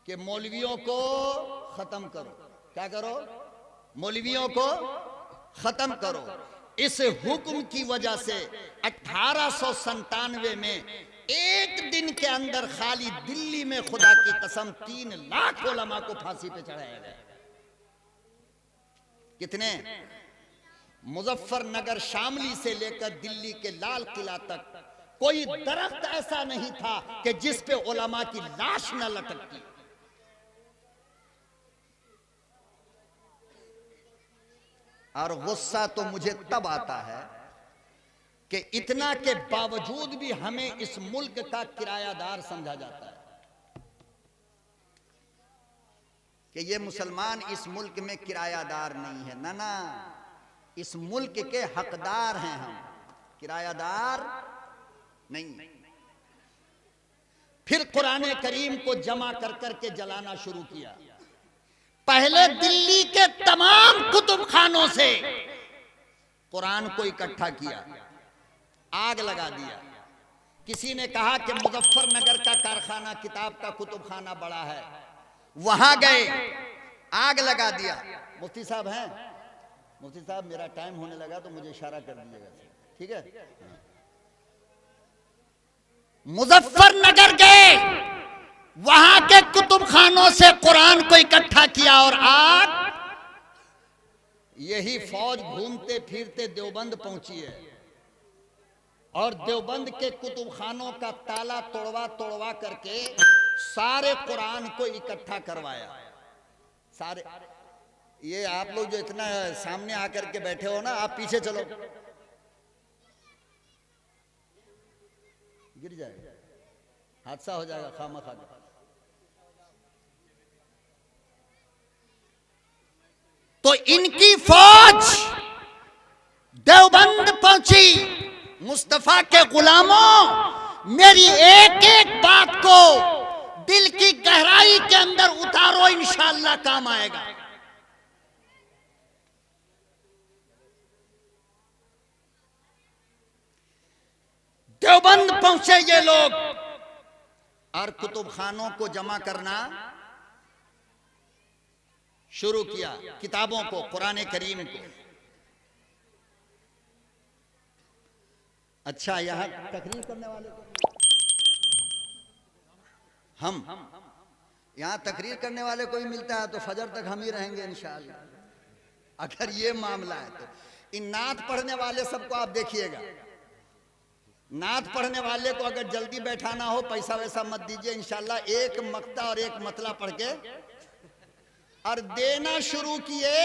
कि मौलवियों को खत्म करो। क्या करो? मौलवियों को खत्म करो। इस हुक्म की वजह से 1897 में एक दिन के अंदर खाली दिल्ली में खुदा की कसम 3 लाख उलमा को फांसी पे चढ़ाया गया। कितने? मुजफ्फरनगर शामली से लेकर दिल्ली के लाल किला तक कोई दरख्त ऐसा नहीं था कि जिस पे उलमा की लाश न लटकती। और गुस्सा तो मुझे तब आता है कि इतना के बावजूद भी हमें इस मुल्क का किरायादार समझा जाता है कि ये मुसलमान इस मुल्क में किरायादार नहीं है। ना ना, इस मुल्क के हकदार हैं हम, किरायादार नहीं। फिर कुरान करीम को जमा कर करके जलाना शुरू किया। पहले दिल्ली के तमाम कुतुब खानों से कुरान को इकट्ठा किया, आग लगा दिया। किसी ने कहा कि मुजफ्फरनगर का कारखाना किताब का कुतुब खाना बड़ा है, वहां गए, आग लगा दिया। मुफ्ती साहब हैं? मुफ्ती साहब मेरा टाइम होने लगा तो मुझे इशारा कर दीजिएगा, ठीक है? मुजफ्फरनगर गए, वहां के कुतुब खानों से कुरान को इकट्ठा किया और आग, यही फौज घूमते फिरते देवबंद पहुंची है और देवबंद के कुतुब खानों का ताला तोड़वा तोड़वा करके सारे कुरान को इकट्ठा करवाया। सारे, ये आप लोग जो इतना सामने आकर के बैठे हो ना, आप पीछे चलो, गिर जाएगा, हादसा हो जाएगा खामखा। तो इनकी फौज देवबंद पहुंची। मुस्तफा के गुलामों, मेरी एक एक बात को दिल की गहराई के अंदर उतारो, इंशाअल्लाह काम आएगा। देवबंद पहुंचे ये लोग, और कुतुब खानों को जमा करना शुरू किया किताबों को, कुरान करीम को। अच्छा, यहां तकरीर करने वाले को हम यहां तकरीर करने वाले कोई मिलता है तो फजर तक हम ही रहेंगे इंशाअल्लाह। अगर ये मामला है तो इन नात पढ़ने वाले सबको आप देखिएगा, नात पढ़ने वाले को अगर जल्दी बैठाना हो, पैसा वैसा मत दीजिए, इंशाअल्लाह एक मक्ता और एक मतला पढ़ के और देना शुरू किए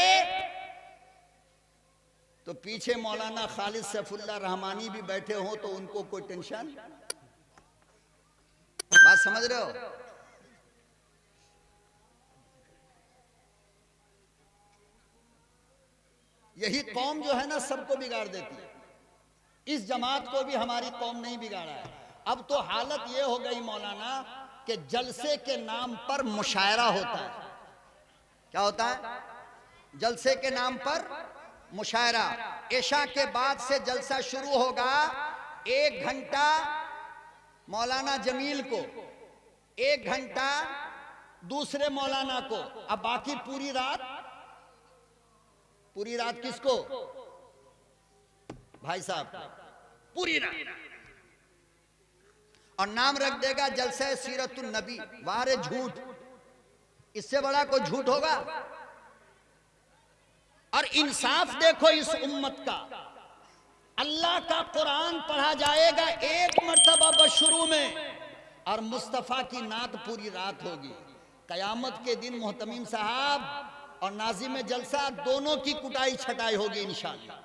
तो पीछे मौलाना खालिद सैफुल्लाह रहमानी भी बैठे हो तो उनको कोई टेंशन। बात समझ रहे हो? यही कौम जो है ना सबको बिगाड़ देती है। इस जमात को भी हमारी कौम नहीं बिगाड़ा है। अब तो हालत ये हो गई मौलाना कि जलसे के नाम पर मुशायरा होता है। क्या होता है? जलसे के नाम पर मुशायरा। इशा के बाद से जलसा शुरू होगा, 1 घंटा मौलाना जमील को, 1 घंटा दूसरे मौलाना को, अब बाकी पूरी रात किसको? भाई साहब, पूरी रात। और नाम रख देगा जलसा सीरतुन नबी। वारे झूठ, इससे बड़ा कोई झूठ होगा? और इंसाफ देखो इस उम्मत का। अल्लाह का कुरान पढ़ा जाएगा 1 मर्तबा बस शुरू में, और मुस्तफा की नात पूरी रात होगी। कयामत के दिन मोहतमीम साहब और नाज़िम जलसा दोनों की कुटाई छटाई होगी इंशाअल्लाह।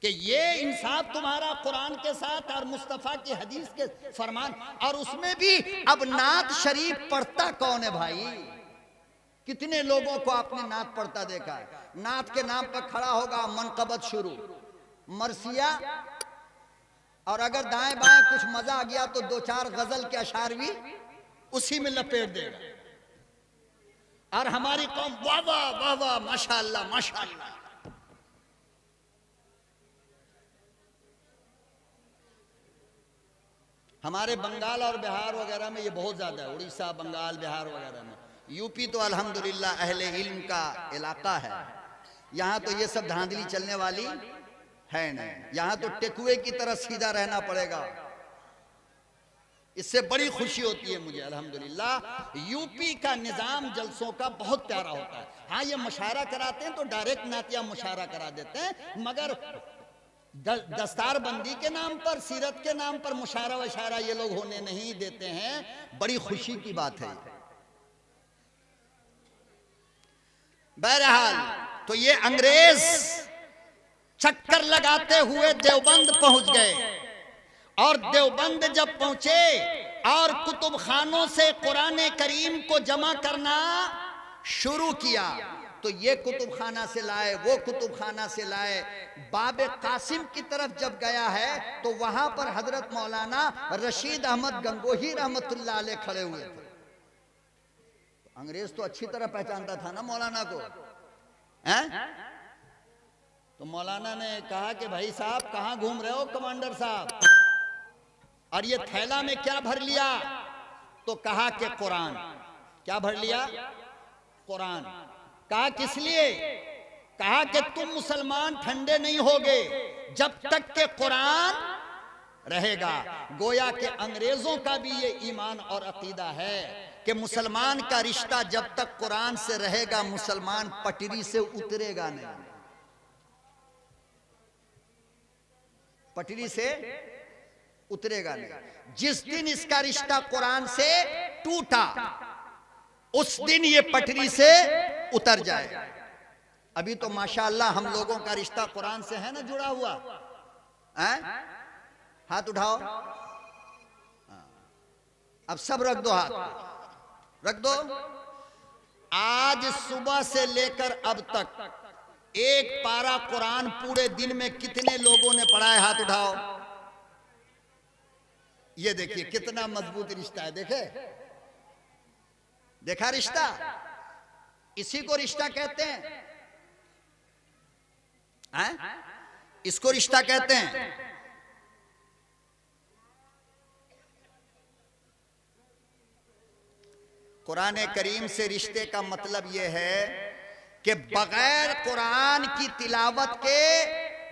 कि ये इंसाफ तुम्हारा कुरान के साथ और मुस्तफा की हदीस के फरमान। और उसमें भी अब नात शरीफ पढ़ता कौन है भाई? कितने लोगों को आपने नात पढ़ता देखा है? नात के नाम पर खड़ा होगा, मनकबत शुरू, मरसिया, और अगर दाएं बाएं कुछ मजा आ गया तो 2-4 गजल के अशार भी उसी में लपेट देगा। और हमारी कौम वाह वाह वाह वाह माशाअल्लाह माशाअल्लाह। हमारे बंगाल और बिहार वगैरह में ये बहुत ज्यादा है, उड़ीसा, बंगाल, बिहार वगैरह में। यूपी तो अल्हम्दुलिल्लाह अहले इल्म का इलाका है, यहाँ तो ये सब धांधली चलने वाली है नहीं। यहाँ तो टेकुए की तरह सीधा रहना पड़ेगा। इससे बड़ी खुशी होती है मुझे अल्हम्दुलिल्लाह। यूपी का निज़ाम जलसों का बहुत प्यारा होता है। हाँ, ये मुशायरा कराते हैं तो डायरेक्ट नातिया मुशायरा करा देते हैं, मगर दस्तारबंदी के नाम पर, सीरत के नाम पर मुशायरा वशायरा ये लोग होने नहीं देते हैं। बड़ी खुशी की बात है। बहरहाल तो ये अंग्रेज चक्कर लगाते हुए देवबंद पहुंच गए, और देवबंद जब पहुंचे और कुतुब खानों से कुरान करीम को जमा करना शुरू किया, तो ये कुतुब खाना से लाए, वो कुतुब खाना से लाए। बाबे कासिम की तरफ जब गया है तो वहां पर हजरत मौलाना रशीद अहमद गंगोही रहमतुल्लाह अलैह खड़े हुए थे। अंग्रेज तो अच्छी तरह पहचानता था ना मौलाना को, हैं? तो मौलाना ने कहा कि भाई साहब कहां घूम रहे हो कमांडर साहब, और ये थैला में क्या भर लिया? तो कहा कि कुरान। क्या भर लिया? कुरान। कहा किस लिए? कहा कि तुम मुसलमान ठंडे नहीं होगे जब तक के कुरान रहेगा। गोया के अंग्रेजों का भी ये ईमान और अकीदा है कि मुसलमान का रिश्ता जब तक कुरान से रहेगा, मुसलमान पटरी से उतरेगा नहीं। पटरी से उतरेगा नहीं। जिस दिन इसका रिश्ता कुरान से टूटा, उस दिन ये पटरी से उतर जाए। अभी तो माशाअल्लाह हम लोगों का रिश्ता कुरान से है ना जुड़ा हुआ, हैं? हाथ उठाओ। अब सब रख दो, हाथ रख दो। आज सुबह से लेकर अब तक एक पारा कुरान पूरे दिन में कितने लोगों ने पढ़ा है? हाथ उठाओ। ये देखिए कितना मजबूत रिश्ता है। देखे, देखा रिश्ता? इसी को रिश्ता कहते हैं, इसको रिश्ता कहते हैं। कुरान करीम से रिश्ते का मतलब यह है कि बगैर कुरान की तिलावत के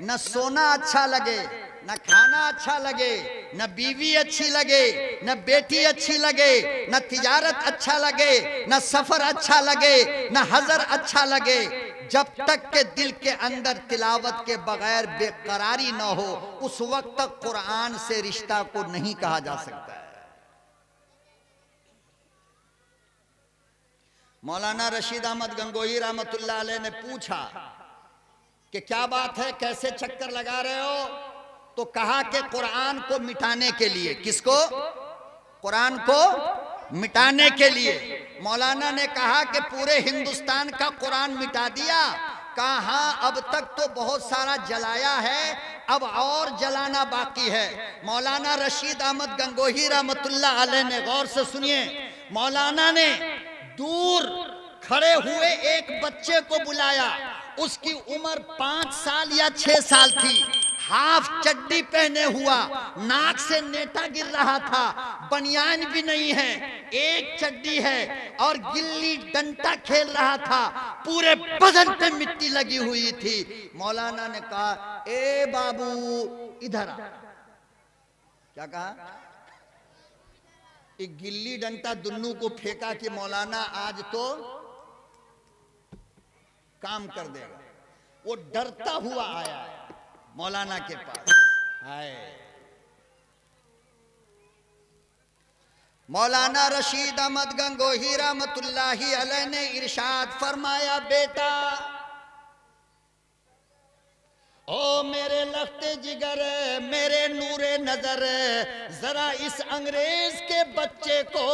न सोना अच्छा लगे, न खाना अच्छा लगे, न बीवी अच्छी लगे, न बेटी अच्छी लगे, न तिजारत अच्छा लगे, न सफर अच्छा लगे, न हजर अच्छा लगे। जब तक के दिल के अंदर तिलावत के बगैर बेकरारी न हो, उस वक्त तक कुरान से रिश्ता को नहीं कहा जा सकता है। मौलाना रशीद अहमद गंगोही रहमतुल्लाह अलैह ने पूछा कि क्या बात है, कैसे चक्कर लगा रहे हो? तो कहा कि कुरान को मिटाने के लिए। किसको? कुरान को मिटाने के लिए। मौलाना ने कहा कि पूरे हिंदुस्तान का कुरान मिटा दिया? कहा हाँ, अब तक तो बहुत सारा जलाया है, अब और जलाना बाकी है। मौलाना रशीद अहमद गंगोही रहमतुल्लाह अलैह ने, गौर से सुनिए, मौलाना ने दूर खड़े हुए एक बच्चे को बुलाया। उसकी उम्र 5 साल या 6 साल थी। हाफ चड्डी पहने हुआ, नाक से नेटा गिर रहा था, बनियान भी नहीं है, एक चड्डी है और गिल्ली डंडा खेल रहा था, पूरे बदन पे मिट्टी लगी हुई थी। मौलाना ने कहा, ए बाबू इधर आ। क्या कहा? एक गिल्ली डंडा दुन्नू को फेंका कि मौलाना आज तो काम कर देगा। वो डरता हुआ आया मौलाना के पास। हाय, मौलाना रशीद अहमद गंगोही रहमतुल्लाही अलैह ने इरशाद फरमाया, बेटा ओ मेरे लफ्ते जिगर, मेरे नूरे नजर, जरा इस अंग्रेज के बच्चे को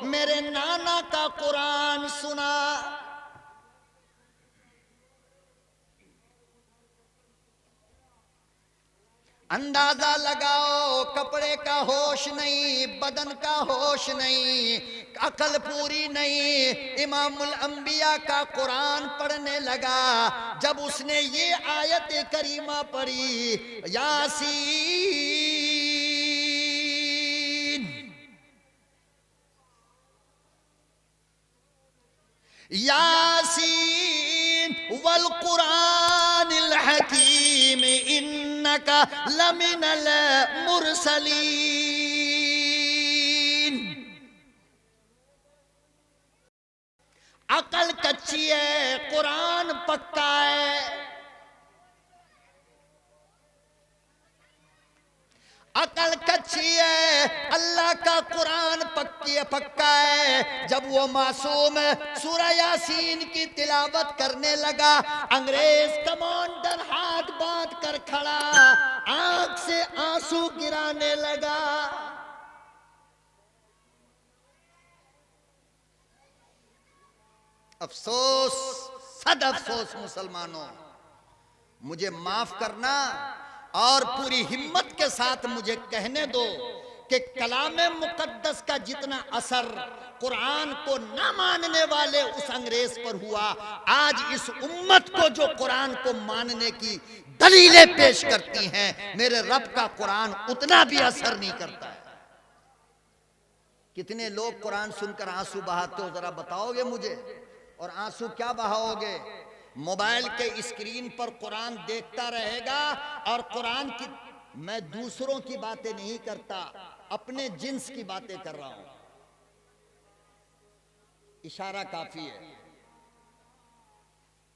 मेरे नाना का कुरान सुना। अंदाजा लगाओ, कपड़े का होश नहीं, बदन का होश नहीं, अकल पूरी नहीं। इमामुल अंबिया का कुरान पढ़ने लगा। जब उसने ये आयत करीमा पढ़ी, यासीन यासीन वल कुरानिल हकीम इन्नका लमिनल मुरसलीन। अकल कच्ची है, कुरान पक्का है। अकल कच्ची है, अल्लाह का कुरान पक्का है। जब वो मासूम सूरह यासीन की तिलावत करने लगा, अंग्रेज कमांडर हाथ बांध कर खड़ा, आंख से आंसू गिराने लगा। अफसोस, सद अफसोस मुसलमानों, मुझे माफ करना और पूरी हिम्मत के साथ मुझे कहने दो कि कलामे मुकद्दस का जितना असर कुरान को न मानने वाले उस अंग्रेज पर हुआ, आज इस उम्मत को जो कुरान को मानने की दलीलें पेश करती हैं, मेरे रब का कुरान उतना भी असर नहीं करता है। कितने लोग कुरान सुनकर आंसू बहाते हो, जरा बताओगे मुझे? और आंसू क्या बहाओगे? मोबाइल के स्क्रीन पर कुरान देखता रहेगा और कुरान की, मैं दूसरों की बातें नहीं करता, अपने जिन्स की बातें कर रहा हूं। इशारा काफी है।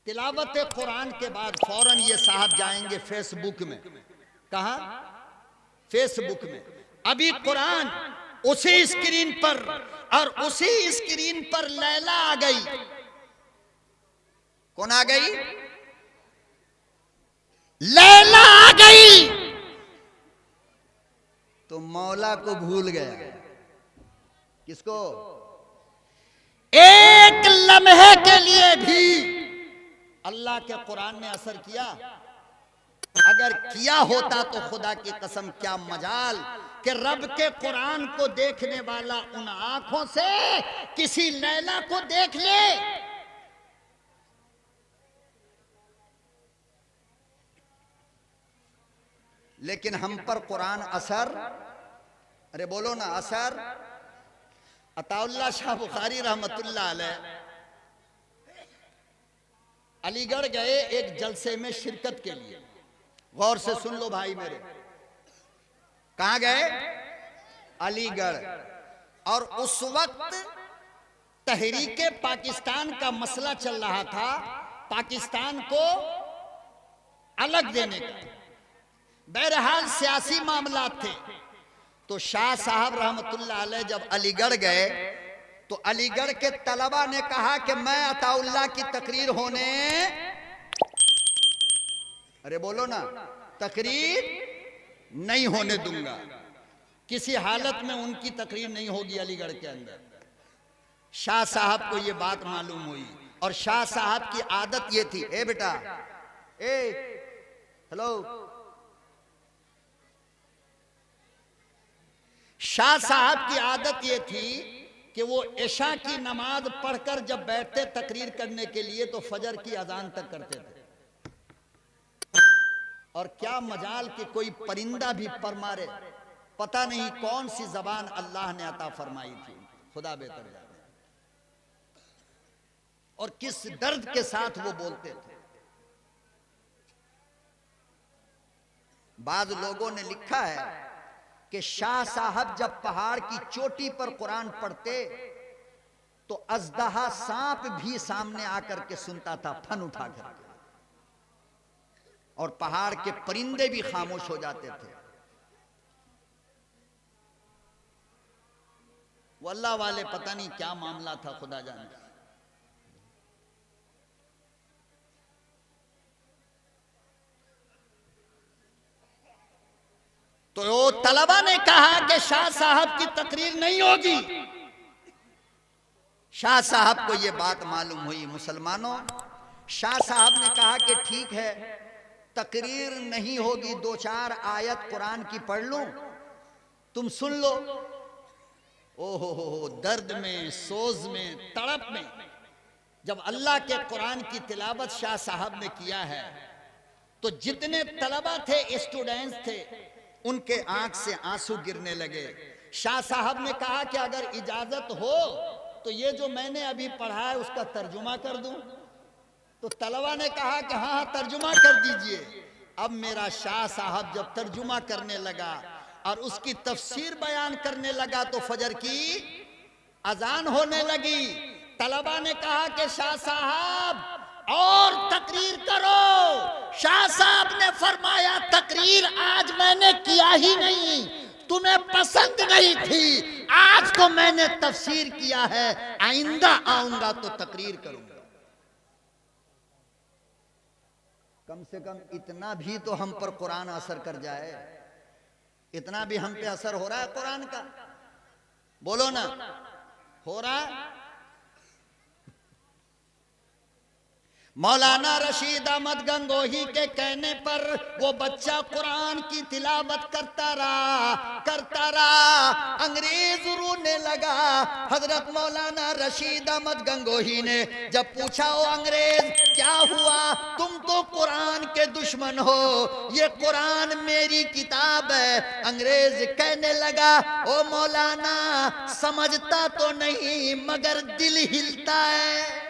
तिलावत कुरान के बाद फौरन ये साहब जाएंगे फेसबुक में। कहां? फेसबुक में। अभी कुरान उसी स्क्रीन पर, और उसी स्क्रीन पर लैला आ गई। कौन आ गई? लैला आ गई। तो मौला को भूल गया। किसको? एक लम्हे के लिए भी अल्लाह के कुरान ने असर किया? अगर किया होता तो खुदा की कसम क्या मजाल कि रब के कुरान को देखने वाला उन आंखों से किसी लैला को देख ले। लेकिन हम पर कुरान असर, अरे बोलो ना, असर अताउल्लाह शाह बुखारी रहमतुल्लाह अलैह अलीगढ़ गए एक जलसे में शिरकत के लिए। गौर से सुन लो भाई मेरे, कहां गए? अलीगढ़। और उस वक्त तहरीके पाकिस्तान का मसला चल रहा था, पाकिस्तान को अलग देने का। बहरहाल सियासी मामला थे। तो शाह साहब रहमतुल्लाह अलैह जब अलीगढ़ गए तो अलीगढ़ के तलबा ने कहा कि मैं अताउल्लाह की तकरीर होने, अरे बोलो ना, तकरीर नहीं होने दूंगा। किसी हालत में उनकी तकरीर नहीं होगी अलीगढ़ के अंदर। शाह साहब को यह बात मालूम हुई और शाह साहब की आदत यह थी, ए बेटा, ए हेलो, शाह साहब की आदत यह थी कि वो इशा की नमाज पढ़कर जब बैठते तकरीर करने के लिए तो फजर की अजान तक करते थे। और क्या मजाल कि कोई परिंदा भी पर मारे, पता नहीं कौन सी जबान अल्लाह ने अता फरमाई थी, खुदा बेहतर जाने, और किस दर्द के साथ वो बोलते थे। बाद लोगों ने लिखा है कि शाह साहब जब पहाड़ की चोटी पर कुरान पढ़ते तो अजदहा सांप भी सामने आकर के सुनता था, फन उठा कर, और पहाड़ के परिंदे भी खामोश हो जाते थे। वो अल्लाह वाले पता नहीं क्या मामला था, खुदा जानता। तो तलबा ने कहा कि शाह साहब की तकरीर नहीं होगी। शाह साहब को यह बात मालूम हुई। मुसलमानों, शाह साहब ने कहा कि ठीक है, तकरीर नहीं होगी, दो चार आयत कुरान की पढ़ लूं, तुम सुन लो। ओहो हो, दर्द में, सोज में, तड़प में जब अल्लाह के कुरान की तिलावत शाह साहब ने किया है तो जितने तलबा थे, स्टूडेंट्स थे, उनके आंख से आंसू गिरने लगे। शाह साहब ने कहा कि अगर इजाजत हो तो ये जो मैंने अभी पढ़ा है उसका तर्जुमा कर दूं। तो तलबा ने कहा कि हाँ, तर्जुमा कर दीजिए। अब मेरा शाह साहब जब तर्जुमा करने लगा और उसकी तफसीर बयान करने लगा तो फजर की अजान होने लगी। तलबा ने कहा कि शाह साहब और तकरीर करो। शाह साहब ने फरमाया, तकरीर आज मैंने किया ही नहीं, तुम्हें पसंद नहीं थी, आज तो मैंने तफसीर किया है, आइंदा आऊंगा तो तकरीर करूंगा। कम से कम इतना भी तो हम पर कुरान असर कर जाए, इतना भी हम पे असर हो रहा है कुरान का? बोलो ना, हो रहा है? मौलाना रशीद अहमद गंगोही के कहने पर वो बच्चा कुरान की तिलावत करता रहा, अंग्रेज रोने लगा। हजरत मौलाना रशीद अहमद गंगोही ने जब पूछा, ओ अंग्रेज क्या हुआ, तुम तो कुरान के दुश्मन हो, ये कुरान मेरी किताब है। अंग्रेज कहने लगा, ओ मौलाना समझता तो नहीं मगर दिल हिलता है।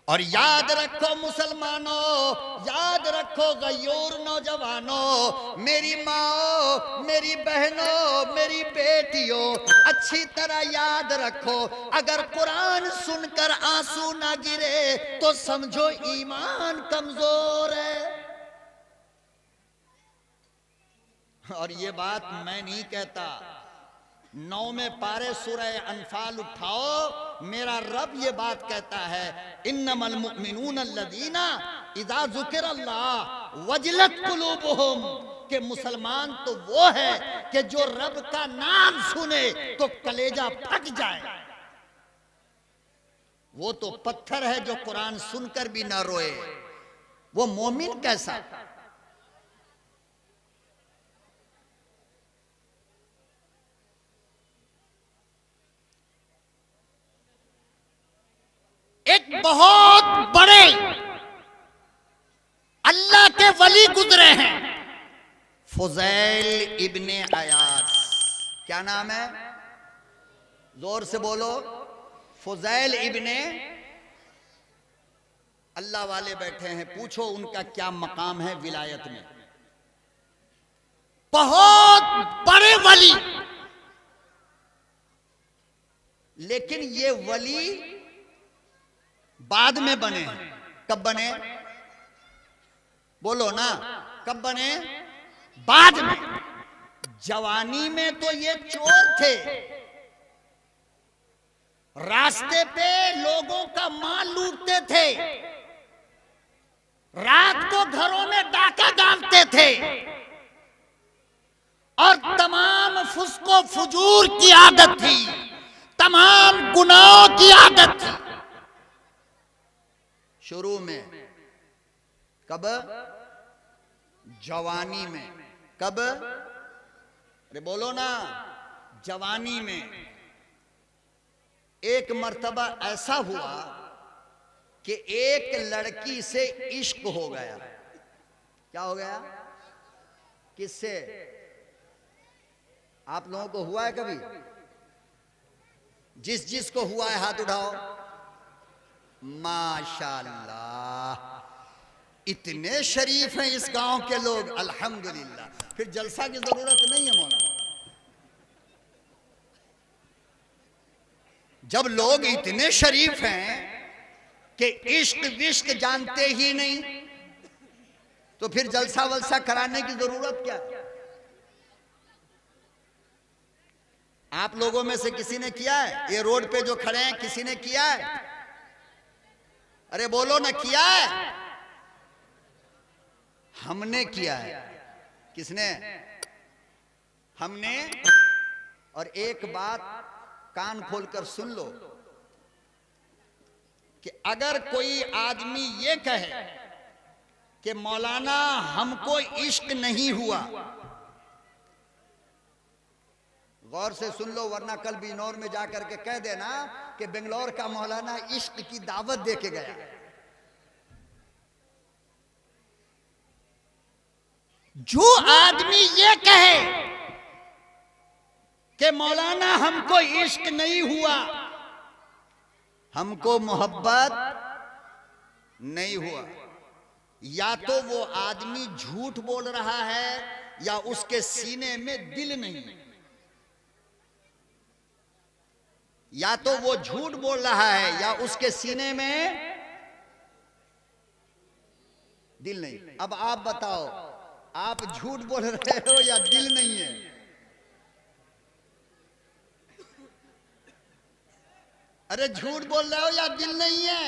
और याद रखो मुसलमानों, याद रखो गयूर नौजवानों, मेरी माओ, मेरी बहनों, मेरी बेटियों, अच्छी तरह याद रखो, अगर कुरान सुनकर आंसू ना गिरे तो समझो ईमान कमजोर है। और ये बात मैं नहीं कहता, 9वें पारे सूरह अनफाल उठाओ, मेरा रब ये बात कहता है, इन्नमल मुमिनून अल्लज़ीना इज़ा ज़ुकिरल्लाह वजलत कुलूबुहुम, के मुसलमान तो वो है कि जो रब का नाम सुने तो कलेजा फट जाए। वो तो पत्थर है जो कुरान सुनकर भी ना रोए, वो मोमिन कैसा? एक बहुत बड़े अल्लाह के वली गुजरे हैं। फुजैल इब्ने अयास, क्या नाम है? जोर से बोलो। फुजैल इब्ने, अल्लाह वाले बैठे हैं, पूछो उनका क्या मकाम है विलायत में। बहुत बड़े वली, लेकिन ये वली बाद में बने हैं। कब बने? बोलो ना, कब बने? बाद में। जवानी में तो ये चोर थे, रास्ते पे लोगों का माल लूटते थे, रात को घरों में डाका डालते थे और तमाम फुस्को फुजूर की आदत थी, तमाम गुनाहों की आदत थी शुरू में। कब? जवानी में। कब? अरे बोलो ना, जवानी में। एक मर्तबा ऐसा हुआ कि एक लड़की से इश्क हो गया। क्या हो गया? किससे? आप लोगों को हुआ है कभी? जिस जिस को हुआ है हाथ उठाओ। माशाअल्लाह, इतने शरीफ हैं इस गांव के लोग, अल्हम्दुलिल्लाह। फिर जलसा की जरूरत नहीं है मौलाना। जब लोग इतने शरीफ हैं कि इश्क विश्क जानते ही नहीं, तो फिर जलसा वलसा कराने की जरूरत क्या? आप लोगों में से किसी ने किया है? ये रोड पे जो खड़े हैं, किसी ने किया है? अरे बोलो ना, किया है? हमने किया है। किसने? हमने। और एक बात कान खोलकर सुन लो कि अगर कोई आदमी ये कहे कि मौलाना हमको इश्क नहीं हुआ, गौर से सुन लो, वरना कल बिजनौर में जाकर के कह देना कि बेंगलोर का मौलाना इश्क की दावत दे के गया। जो आदमी ये कहे कि मौलाना हमको इश्क नहीं हुआ, हमको मोहब्बत नहीं हुआ, या तो वो आदमी झूठ बोल रहा है या उसके सीने में दिल नहीं। या तो वो झूठ बोल रहा है या उसके सीने में दिल नहीं। अब आप बताओ, आप झूठ बोल रहे हो या दिल नहीं है? अरे झूठ बोल रहे हो या दिल नहीं है?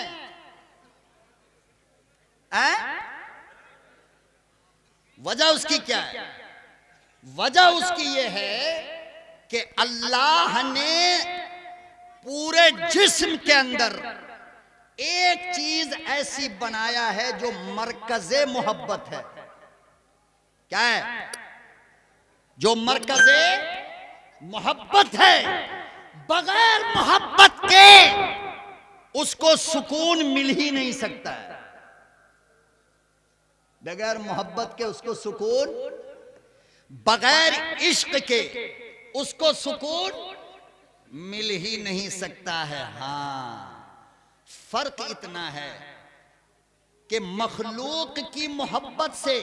वजह उसकी क्या है? वजह उसकी ये है कि अल्लाह ने पूरे जिस्म के अंदर एक चीज ऐसी बनाया है जो मरकज़े मोहब्बत है। क्या है? जो मरकज़े मोहब्बत है। बगैर मोहब्बत के उसको सुकून मिल ही नहीं सकता है। बगैर मोहब्बत के उसको सुकून, बगैर इश्क के उसको सुकून मिल ही नहीं सकता है। हां, फर्क इतना है कि मखलूक की मोहब्बत से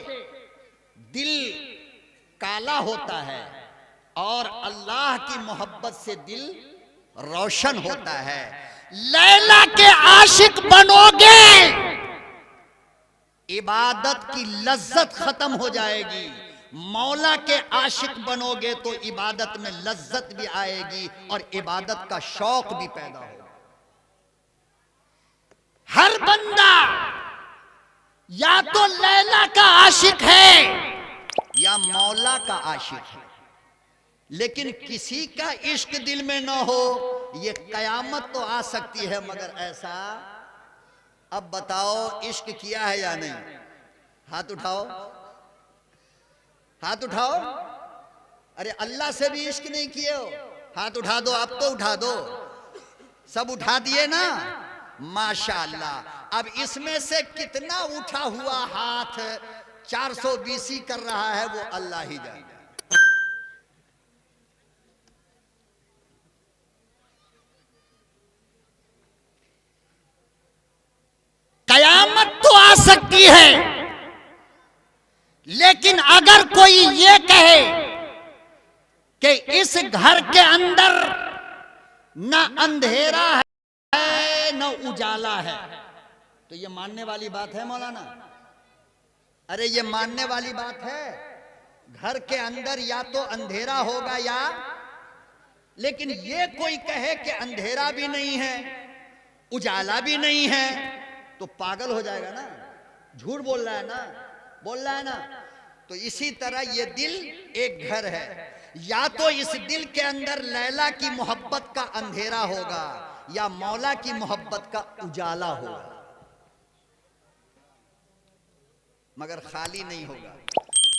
दिल काला होता है और अल्लाह की मोहब्बत से दिल रोशन होता है। लैला के आशिक बनोगे, इबादत की लज्जत खत्म हो जाएगी। मौला के आशिक बनोगे तो इबादत में लज्जत भी आएगी और इबादत का शौक भी पैदा होगा। हर बंदा या तो लैला का आशिक है या मौला का आशिक है, लेकिन किसी का इश्क दिल में ना हो, ये कयामत तो आ सकती है, मगर ऐसा। अब बताओ, इश्क किया है या नहीं? हाथ उठाओ, हाथ उठाओ। अरे अल्लाह से भी इश्क नहीं किए हो? हाथ उठा दो, आप तो उठा दो। सब उठा दिए ना? माशाअल्लाह। अब इसमें से कितना उठा हुआ हाथ 420 कर रहा है वो अल्लाह ही जाने। कयामत तो आ सकती है, लेकिन अगर कोई ये कहे कि इस घर के अंदर न अंधेरा है न उजाला है, तो ये मानने वाली बात है मौलाना? अरे ये मानने वाली बात है। घर के अंदर या तो अंधेरा होगा या, लेकिन ये कोई कहे कि अंधेरा भी नहीं है उजाला भी नहीं है तो पागल हो जाएगा ना, झूठ बोल रहा है ना, बोल रहा है ना। तो इसी तरह ये दिल एक घर है, या तो इस दिल के अंदर लैला की मोहब्बत का अंधेरा होगा या मौला की मोहब्बत का उजाला होगा, मगर खाली नहीं होगा।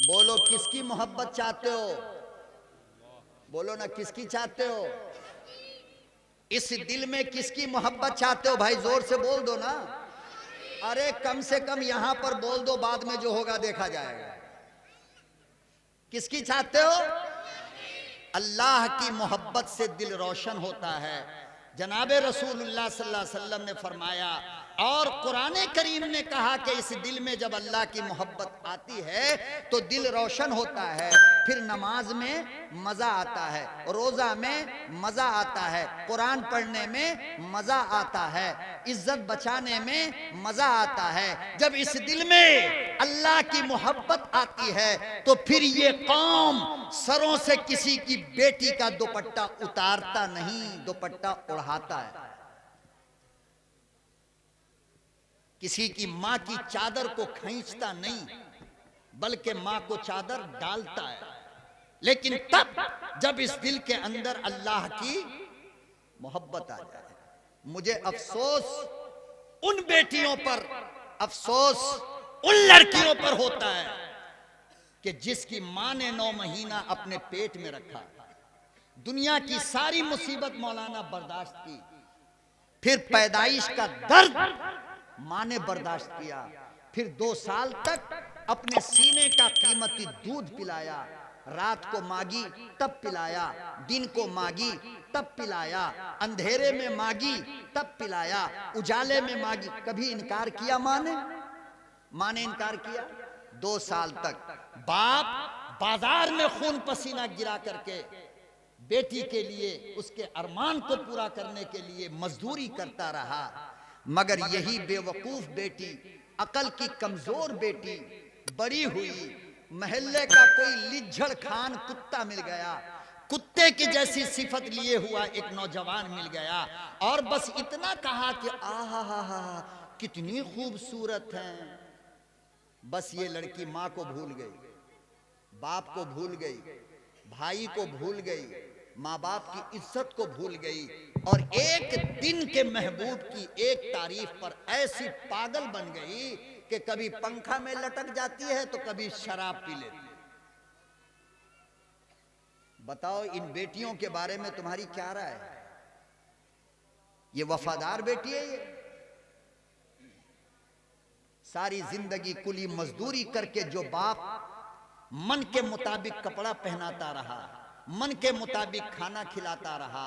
बोलो किसकी मोहब्बत चाहते हो? बोलो ना किसकी चाहते हो? इस दिल में किसकी मोहब्बत चाहते हो? भाई जोर से बोल दो ना। अरे कम से कम यहां पर बोल दो, बाद में जो होगा देखा जाएगा। किसकी चाहते हो? अल्लाह की मोहब्बत से दिल रोशन होता है। जनाबे रसूलुल्लाह सल्लल्लाहु अलैहि वसल्लम ने फरमाया और कुरान करीम ने कहा कि इस दिल में जब अल्लाह की मोहब्बत आती है तो दिल रोशन होता है, फिर नमाज में मजा आता है, रोजा में मजा आता है, कुरान पढ़ने में मजा आता है, इज्जत बचाने में मजा आता है। जब इस दिल में अल्लाह की मोहब्बत आती है तो फिर ये कौम सरों से किसी की बेटी का दुपट्टा उतारता नहीं, दुपट्टा उड़ाता है। किसी की मां की चादर को खींचता नहीं, बल्कि मां को चादर डालता है। लेकिन तब जब इस दिल के अंदर अल्लाह की मोहब्बत आ जाए। मुझे अफसोस उन बेटियों पर, अफसोस उन लड़कियों पर होता है कि जिसकी मां ने 9 महीना अपने पेट में रखा, दुनिया की सारी मुसीबत मौलाना बर्दाश्त की, फिर पैदाइश का दर्द मां ने बर्दाश्त किया, फिर 2 साल तक अपने सीने का कीमती दूध पिलाया, रात को मांगी तब पिलाया, दिन को मांगी तब पिलाया, अंधेरे में मांगी तब पिलाया, उजाले में मांगी। कभी इनकार किया मां ने? मां ने इनकार किया? 2 साल तक बाप बाजार में खून पसीना गिरा करके बेटी के लिए, उसके अरमान को पूरा करने के लिए मजदूरी करता रहा। मगर यही बेवकूफ बेटी, अकल की कमजोर बेटी बड़ी हुई, महल्ले का कोई लिज्जड़ खान कुत्ता मिल गया, कुत्ते की जैसी सिफत लिए हुआ एक नौजवान मिल गया, और बस इतना कहा कि आहा हा हा कितनी खूबसूरत है। बस ये लड़की माँ को भूल गई, बाप को भूल गई, भाई को भूल गई, माँ बाप की इज्जत को भूल गई, और एक दिन के महबूब की एक तारीफ पर ऐसी पागल बन गई कि कभी पंखा में लटक जाती है तो कभी शराब पी लेती है। बताओ इन बेटियों के बारे में तुम्हारी क्या राय है? ये वफादार बेटी है? ये सारी जिंदगी कुली मजदूरी करके जो बाप मन के मुताबिक कपड़ा पहनाता रहा, मन के मुताबिक खाना खिलाता रहा,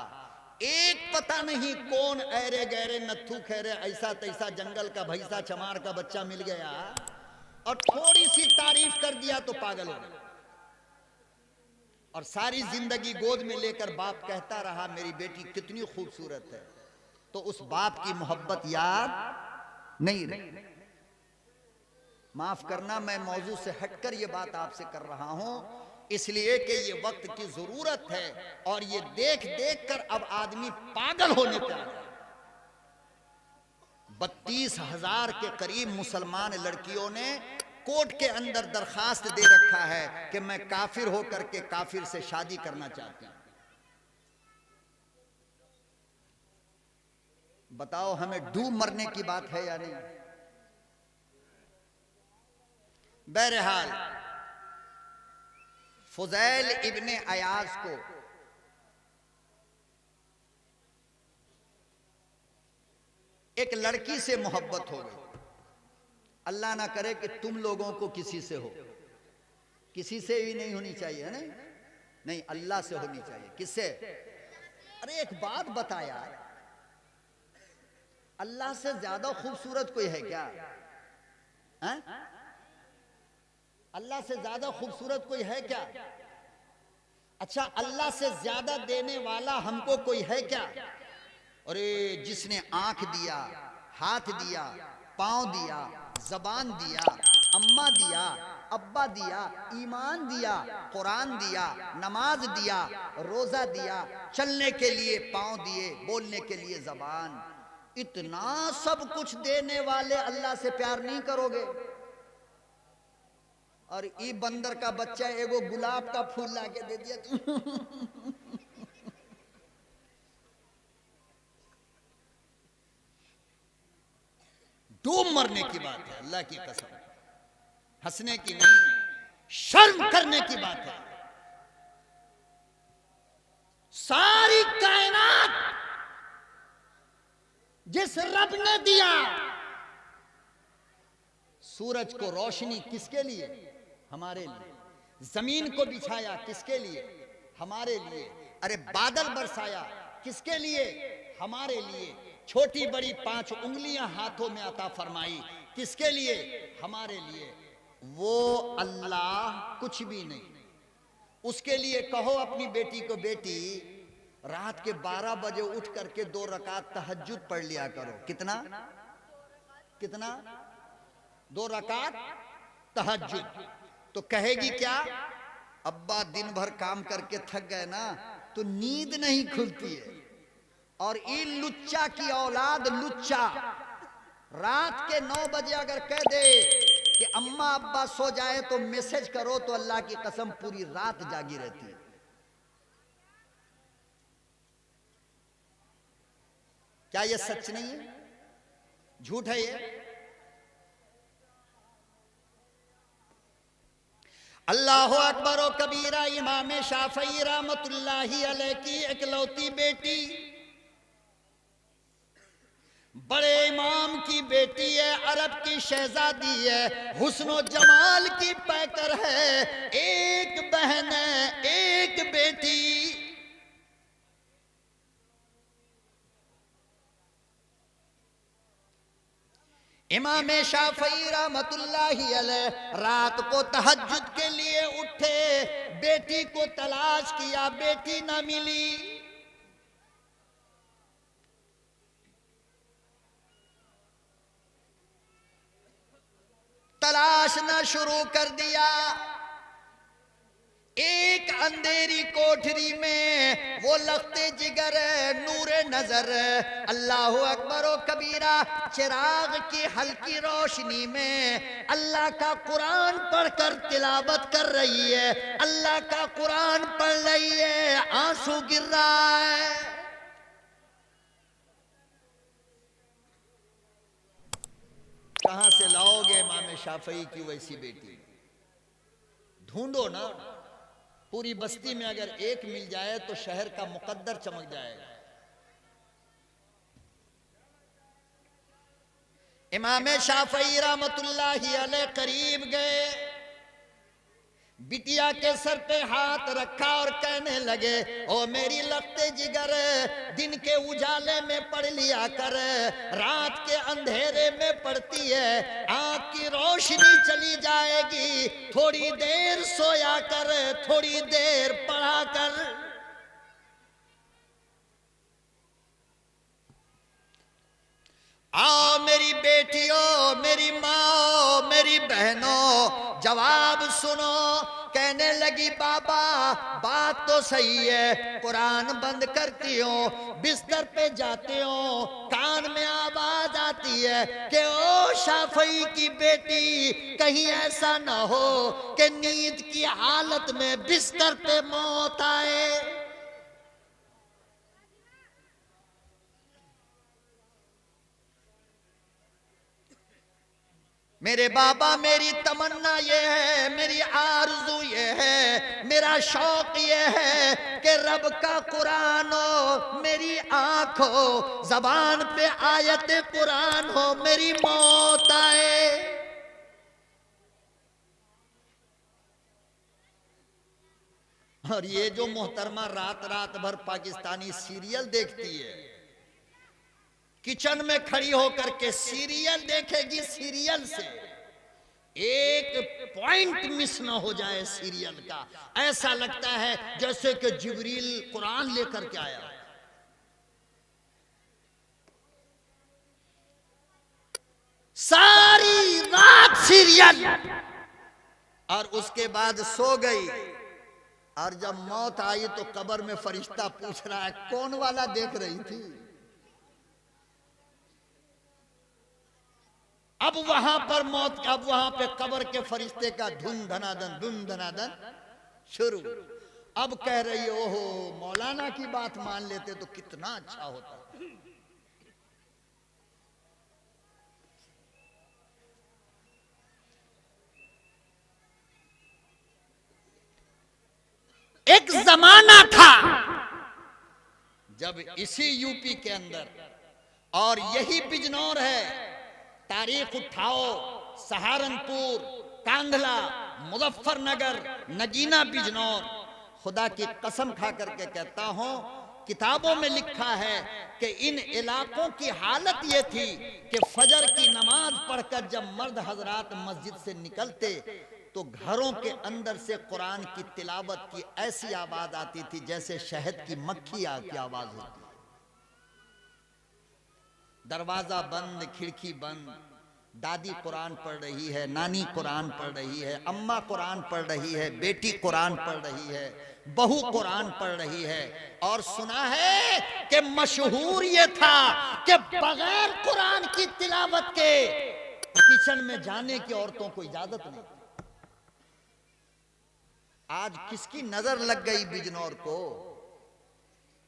एक पता नहीं कौन ऐरे गहरे नत्थू खैरे ऐसा तैसा जंगल का भैंसा चमार का बच्चा मिल गया और थोड़ी सी तारीफ कर दिया तो पागल हो गया, और सारी जिंदगी गोद में लेकर बाप कहता रहा मेरी बेटी कितनी खूबसूरत है, तो उस बाप की मोहब्बत याद नहीं रही। माफ करना, मैं मौजू से हटकर ये बात आपसे कर रहा हूं इसलिए कि ये वक्त की जरूरत है, और ये देख देख कर अब आदमी पागल होने पर है। 32,000 के करीब मुसलमान लड़कियों ने कोर्ट के अंदर दरखास्त दे रखा है कि मैं काफिर होकर के काफिर से शादी करना चाहती हूं। बताओ हमें डूब मरने की बात है या नहीं? बहरहाल फुज़ैल इब्ने अयाज को एक लड़की से मोहब्बत हो गई, अल्लाह ना करे कि तुम लोगों को किसी से हो, किसी से भी नहीं होनी चाहिए, नहीं नहीं, अल्लाह से होनी चाहिए। किससे? अरे एक बात बता यार, अल्लाह से ज्यादा खूबसूरत कोई है क्या? है? अल्लाह से ज्यादा खूबसूरत कोई है क्या? अच्छा, अल्लाह से ज्यादा देने वाला हमको कोई है क्या? अरे जिसने आंख दिया, हाथ दिया, पांव दिया, जबान दिया, अम्मा दिया, अब्बा दिया, ईमान दिया, कुरान दिया, नमाज दिया, रोजा दिया, चलने के लिए पांव दिए, बोलने के लिए जबान, इतना सब कुछ देने वाले अल्लाह से प्यार नहीं करोगे? और ई बंदर का बच्चा एगो गुलाब का फूल लाके दे दिया तुम। डूब मरने की बात है, अल्लाह की कसम, हंसने की नहीं, शर्म करने की बात है। सारी कायनात जिस रब ने दिया, सूरज को रोशनी किसके लिए? हमारे लिए। जमीन को बिछाया किसके लिए? हमारे लिए। अरे बादल बरसाया किसके लिए? हमारे लिए। छोटी बड़ी 5 उंगलियां हाथों में अता फरमाई किसके लिए? हमारे लिए। वो अल्लाह कुछ भी नहीं। उसके लिए कहो अपनी बेटी को, बेटी रात के 12 बजे उठ करके 2 रकात तहज्जुद पढ़ लिया करो। कितना कितना? 2 रकात तहज्जुद। तो कहेगी क्या? अब्बा दिन भर काम करके थक गए ना, तो नींद नहीं खुलती है। और इन लुच्चा की औलाद, लुच्चा रात के 9 बजे अगर कह दे कि अम्मा अब्बा सो जाए तो मैसेज करो, तो अल्लाह की कसम पूरी रात जागी रहती है। क्या ये सच नहीं है? झूठ है ये? अल्लाह अकबर व कबीरा। इमाम शाफई रहमतुल्लाहि अलैह की इकलौती बेटी, बड़े इमाम की बेटी है, अरब की शहजादी है, हुस्नो जमाल की पैकर है, एक बहन है, एक बेटी। इमाम शाफई रहमतुल्लाहि अलैह रात को तहज्जुद के लिए उठे, बेटी को तलाश किया, बेटी ना मिली। तलाशना शुरू कर दिया। एक अंधेरी कोठरी में वो लखते जिगर, नूरे नजर, अल्लाह अकबर व कबीरा, चिराग की हल्की रोशनी में अल्लाह का कुरान पढ़कर तिलावत कर रही है, अल्लाह का कुरान पढ़ रही है, आंसू गिर रहा है। कहां से लाओगे इमाम शाफई की वैसी बेटी? ढूंढो ना। पूरी बस्ती में अगर एक मिल जाए तो शहर का मुकद्दर चमक जाएगा। इमाम शाफई रहमतुल्लाहि अलैह करीब गए, बिटिया के सर पे हाथ रखा और कहने लगे, ओ मेरी लगते जिगर, दिन के उजाले में पढ़ लिया कर, रात के अंधेरे में पढ़ती है, आँख की रोशनी चली जाएगी, थोड़ी देर सोया कर, थोड़ी देर पढ़ा कर। आओ मेरी बेटियों, मेरी माओ, मेरी बहनों, जवाब सुनो। कहने लगी, बाबा बात तो सही है, कुरान बंद करती हो, बिस्तर पे जाते हो, कान में आवाज आती है कि ओ शाफई की बेटी, कहीं ऐसा ना हो कि नींद की हालत में बिस्तर पे मौत आए। मेरे बाबा, मेरी तमन्ना ये है, मेरी आरज़ू ये है मेरा शौक ये है कि रब का कुरान हो मेरी आंख हो, जबान पे आयत कुरान हो मेरी मौत आए। और ये जो मोहतरमा रात रात भर पाकिस्तानी सीरियल देखती है, किचन में खड़ी होकर के सीरियल देखेगी, सीरियल से एक पॉइंट मिस ना हो जाए सीरियल का, ऐसा लगता है जैसे कि जिब्रील कुरान लेकर के आया। सारी रात सीरियल, और उसके बाद सो गई। और जब मौत आई तो कब्र में फरिश्ता पूछ रहा है कौन वाला देख रही थी। अब वहां पर मौत, अब वहां पे कब्र के फरिश्ते का धुन धनादन शुरू। अब कह रही ओहो मौलाना की बात मान लेते तो कितना अच्छा होता। एक जमाना था जब इसी यूपी के अंदर, और यही बिजनौर है, तारीख उठाओ, सहारनपुर, कांधला, मुजफ्फरनगर, नगीना बिजनौर, खुदा की कसम खा करके कहता हूं किताबों में लिखा है कि इन इलाकों की हालत यह थी कि फजर की नमाज पढ़कर जब मर्द हजरात मस्जिद से निकलते तो घरों के अंदर से कुरान की तिलावत की ऐसी आवाज आती थी जैसे शहद की मक्खी की आवाज होती। दरवाजा बंद, खिड़की बंद, दादी कुरान पढ़ रही है, नानी कुरान पढ़ रही है, अम्मा कुरान पढ़ रही है, बेटी कुरान पढ़ रही है, बहू कुरान पढ़ रही है। और सुना है कि मशहूर ये था कि बगैर कुरान की तिलावत के किचन में जाने की औरतों को इजाजत नहीं। आज किसकी नजर लग गई बिजनौर को,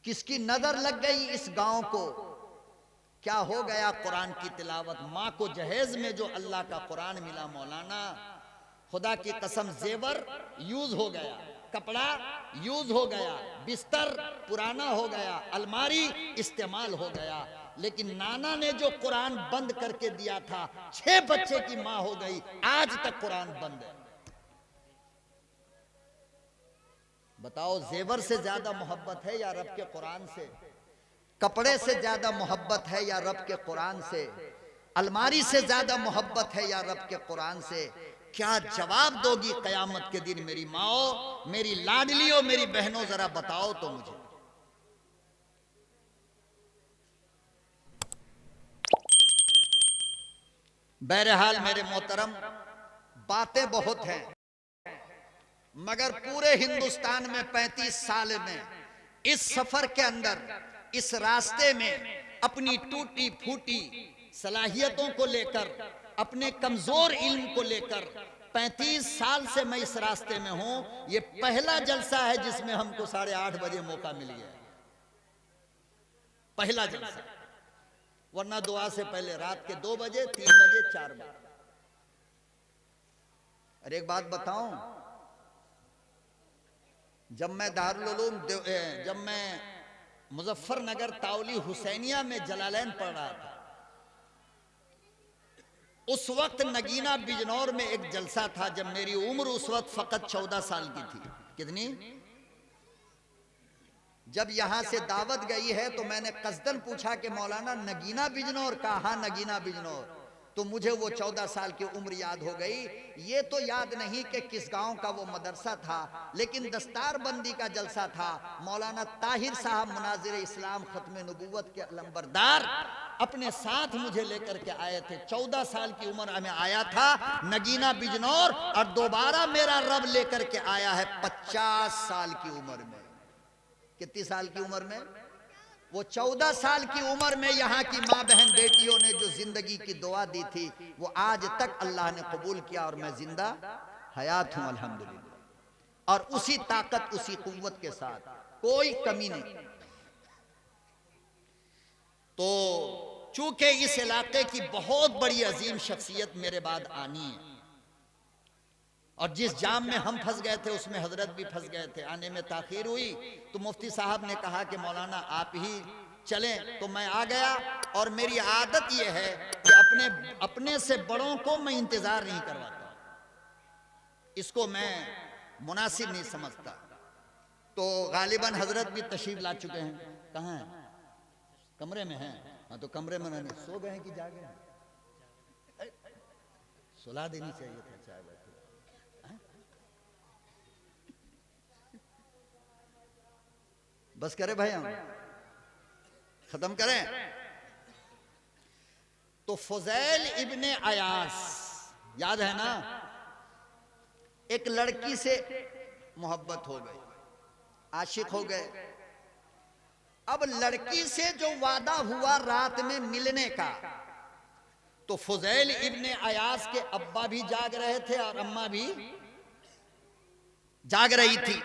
किसकी नजर लग गई इस गांव को, क्या हो गया कुरान की तिलावत। माँ को जहेज में जो अल्लाह का कुरान मिला मौलाना, खुदा की कसम जेवर यूज हो गया, कपड़ा यूज हो गया, बिस्तर पुराना हो गया, अलमारी इस्तेमाल हो गया, लेकिन नाना ने जो कुरान बंद करके दिया था, 6 बच्चे की माँ हो गई, आज तक कुरान बंद है। बताओ जेवर से ज्यादा मोहब्बत है या रब के कुरान से? कपड़े से ज्यादा मोहब्बत है या रब के कुरान से? अलमारी से ज्यादा मोहब्बत है या रब के कुरान से? क्या जवाब दोगी कयामत के दिन मेरी माओ, मेरी लाडलियों, मेरी बहनों, जरा बताओ तो मुझे। बहरहाल मेरे मोहतरम, बातें बहुत हैं, मगर पूरे हिंदुस्तान में 35 साल में इस सफर के अंदर, इस रास्ते में अपनी टूटी फूटी सलाहियतों को लेकर, अपने कमजोर इल्म को लेकर 35 साल से मैं इस रास्ते में हूं। ये पहला जलसा है जिसमें हमको 8:30 बजे मौका मिल गया, पहला जलसा, वरना दुआ से पहले रात के 2 बजे, 3 बजे, 4 बजे। और एक बात बताऊं, जब मैं दारुल उलूम, जब मैं मुजफ्फरनगर ताउली हुसैनिया में जलालैन पढ़ रहा था, उस वक्त नगीना बिजनौर में एक जलसा था, जब मेरी उम्र उस वक्त फकत 14 साल की थी। कितनी? जब यहां से दावत गई है तो मैंने कसदन पूछा कि मौलाना नगीना बिजनौर का? हाँ नगीना बिजनौर। तो मुझे वो 14 साल की उम्र याद हो गई। ये तो याद नहीं कि किस गांव का वो मदरसा था, लेकिन दस्तार बंदी का जलसा था। मौलाना ताहिर साहब मुनाजिर इस्लाम खत्म नबूवत के अलंबरदार अपने साथ मुझे लेकर के आए थे। 14 साल की उम्र में आया था नगीना बिजनौर, और दोबारा मेरा रब लेकर के आया है 50 साल की उम्र में। कितनी साल की उम्र में? वो 14 साल की उम्र में यहाँ की माँ बहन बेटियों ने जो जिंदगी की दुआ दी थी, वो आज तक अल्लाह ने कबूल किया, और मैं जिंदा हयात हूं अल्हम्दुलिल्लाह। और उसी ताकत, उसी कुव्वत के साथ, कोई कमी नहीं। तो चूंकि इस इलाके की बहुत बड़ी अजीम शख्सियत मेरे बाद आनी है, और जिस जाम में हम फंस गए थे उसमें हजरत भी फंस गए थे, आने में ताखीर हुई तो मुफ्ती साहब ने कहा कि मौलाना आप ही चलें, तो मैं आ गया। और मेरी आदत यह है कि अपने से बड़ों को मैं इंतजार नहीं करवाता, इसको मैं मुनासिब नहीं समझता। तो गालिबन हजरत भी तशरीफ ला चुके हैं। कहाँ हैं? कमरे में हैं। हाँ तो कमरे में रहने, सो गए हैं कि जागे हैं? सुला देनी चाहिए था, चाय बैठे। बस करें भाई, हम खत्म करें। तो फुज़ैल इब्ने अयास, याद है ना, एक लड़की से मोहब्बत हो गई, आशिक हो गए। अब लड़की से जो वादा हुआ रात में मिलने का, तो फुज़ैल इब्ने अयास के अब्बा भी जाग रहे थे और अम्मा भी जाग रही थी।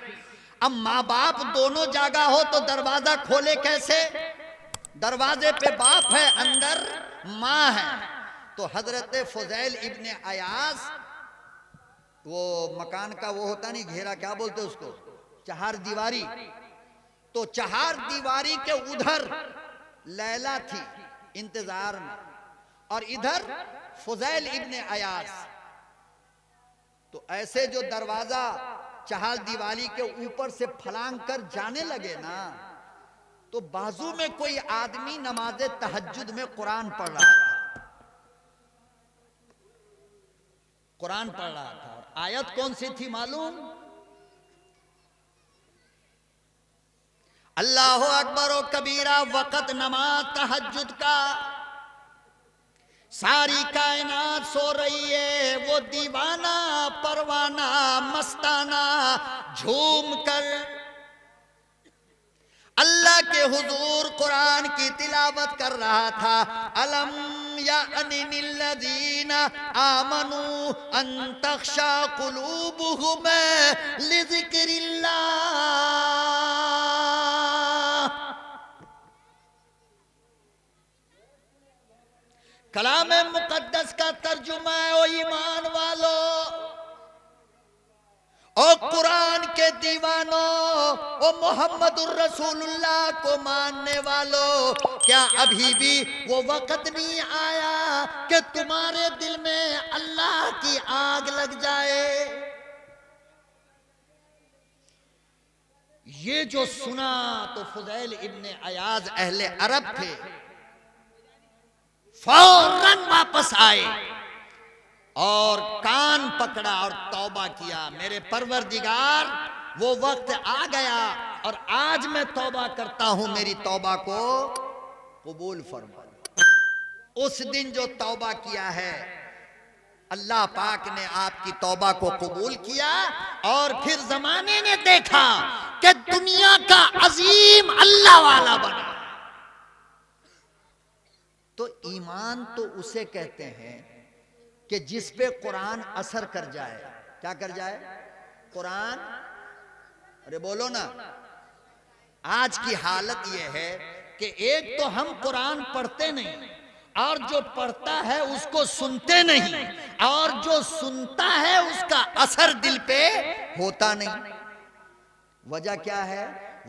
अब माँ बाप दोनों जागा हो तो दरवाजा खोले कैसे? दरवाजे पे बाप है, अंदर माँ है। तो हजरत फुज़ैल इब्ने अयास, वो मकान का वो होता नहीं घेरा, क्या बोलते उसको, चहार दीवारी, तो चहार दीवारी के उधर लैला थी इंतजार में, और इधर फुज़ैल इब्ने अयास। तो ऐसे जो दरवाजा चहार दीवारी के ऊपर से फलांग कर जाने लगे ना, तो बाजू में कोई आदमी नमाज तहज्जुद में कुरान पढ़ रहा था, कुरान पढ़ रहा था। और आयत कौन सी थी मालूम? अल्लाह अकबर व कबीरा, वक़्त नमाज तहज्जुद का, सारी कायनात सो रही है, वो दीवाना परवाना मस्ताना झूम कर अल्लाह के हुजूर कुरान की तिलावत कर रहा था। अलम या अनिल्लज़ीना आमनू अन तख्शा कुलूबुहुम लिज़िक्रिल्लाह। कलाम मुकद्दस का तर्जुमा है, ओ ईमान वालो, ओ कुरान के दीवानों, ओ मोहम्मदुर रसूलुल्लाह को मानने वालों, क्या अभी भी वो वक्त नहीं आया कि तुम्हारे दिल में अल्लाह की आग लग जाए? ये जो सुना तो फुज़ैल इब्ने अयाज अहले अरब थे, फौरन वापस आए और कान पकड़ा और तौबा किया, मेरे परवरदिगार वो वक्त आ गया और आज मैं तौबा करता हूं, मेरी तौबा को कबूल फरमा। उस दिन जो तौबा किया है, अल्लाह पाक ने आपकी तौबा को कबूल किया। और फिर जमाने ने देखा कि दुनिया का अजीम अल्लाह वाला बना। तो ईमान तो उसे कहते हैं कि जिस पे कुरान असर कर जाए। क्या कर जाए? कुरान, अरे बोलो ना। आज की हालत यह है कि एक तो हम कुरान पढ़ते नहीं, और जो पढ़ता है उसको सुनते नहीं, और जो सुनता है उसका असर दिल पे होता नहीं। वजह क्या है?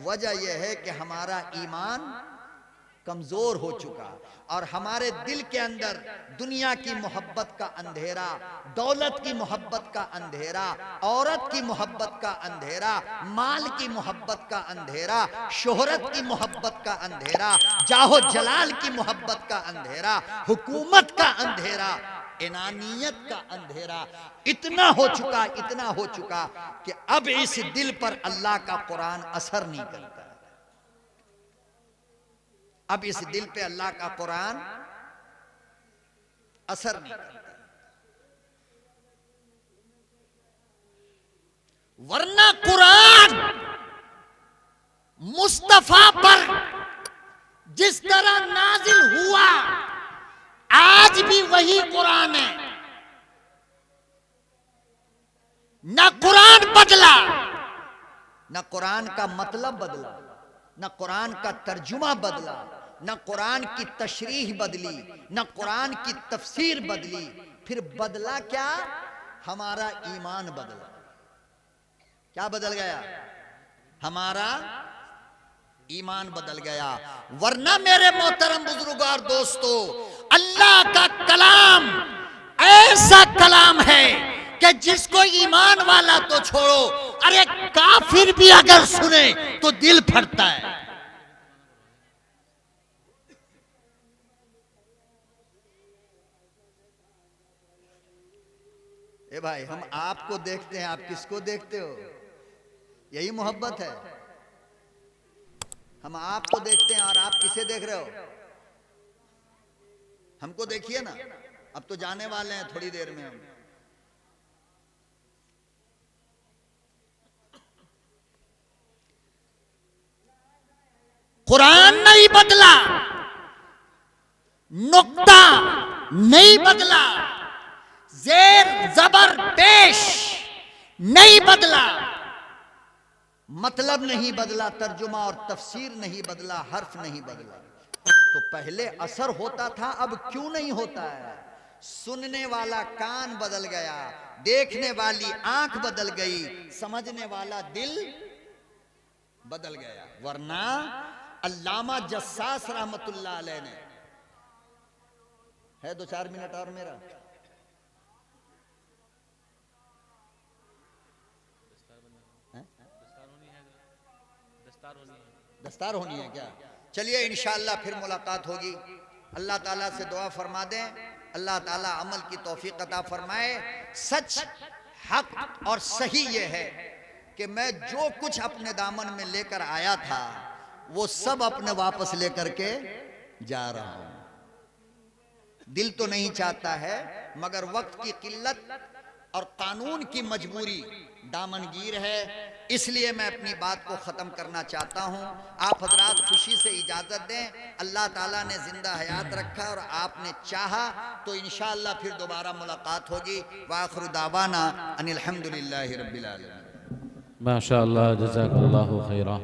वजह यह है कि हमारा ईमान कमजोर हो चुका और हमारे दिल के अंदर दुनिया की मोहब्बत का अंधेरा, दौलत की मोहब्बत का अंधेरा, औरत की मोहब्बत का अंधेरा, माल की मोहब्बत का अंधेरा, शोहरत की मोहब्बत का अंधेरा, जाहो जलाल की मोहब्बत का अंधेरा, हुकूमत का अंधेरा, इनानियत का अंधेरा इतना हो चुका, इतना हो चुका कि अब इस दिल पर अल्लाह का कुरान असर नहीं करता। अब इस दिल पे अल्लाह का कुरान असर नहीं करता। वरना कुरान मुस्तफा पर जिस तरह नाजिल हुआ, आज भी वही कुरान है। ना कुरान बदला, ना कुरान का मतलब बदला, न कुरान का तर्जुमा बदला, न कुरान की तशरीह बदली, न कुरान की तफसीर बदली। फिर बदला क्या? हमारा ईमान बदला। क्या बदल गया? हमारा ईमान बदल गया। वरना मेरे मोहतरम बुजुर्गों दोस्तों, अल्लाह का कलाम ऐसा कलाम है कि जिसको ईमान वाला तो छोड़ो, अरे काफिर भी अगर सुने तो दिल फटता है। ए भाई, हम आपको देखते हैं, आप किसको देखते हो? यही मोहब्बत है। हम आपको देखते हैं और आप किसे देख रहे हो? हमको देखिए ना, अब तो जाने वाले हैं थोड़ी देर में हम। कुरान नहीं बदला, नुक्ता नहीं बदला, जेर जबर पेश नहीं बदला, मतलब नहीं बदला, तर्जुमा और तफसीर नहीं बदला, हर्फ नहीं बदला। तो पहले असर होता था, अब क्यों नहीं होता है? सुनने वाला कान बदल गया, देखने वाली आंख बदल गई, समझने वाला दिल बदल गया। वरना अल्लामा जस्सास रहमतुल्लाह अलैह ने, है 2-4 मिनट और मेरा, दस्तार होनी है क्या? चलिए इंशाअल्लाह फिर मुलाकात होगी। अल्लाह ताला से दुआ फरमा दें, अल्लाह ताला अमल की तौफीक अता फरमाए। सच, हक और सही ये है कि मैं जो कुछ अपने दामन में लेकर आया था वो सब अपने वापस लेकर के जा रहा हूं। दिल तो नहीं चाहता है, मगर वक्त की किल्लत और कानून की मजबूरी दामनगीर है, इसलिए मैं अपनी बात को ख़त्म करना चाहता हूँ। आप हजरात खुशी से इजाज़त दें। अल्लाह ताला ने ज़िंदा हयात रखा और आपने चाहा तो इंशाअल्लाह फिर दोबारा मुलाकात होगी। वाखिर दावाना अनिल हम्दुलिल्लाहि रब्बिल आलमीन। माशाअल्लाह, जज़ाकल्लाहु खैरा।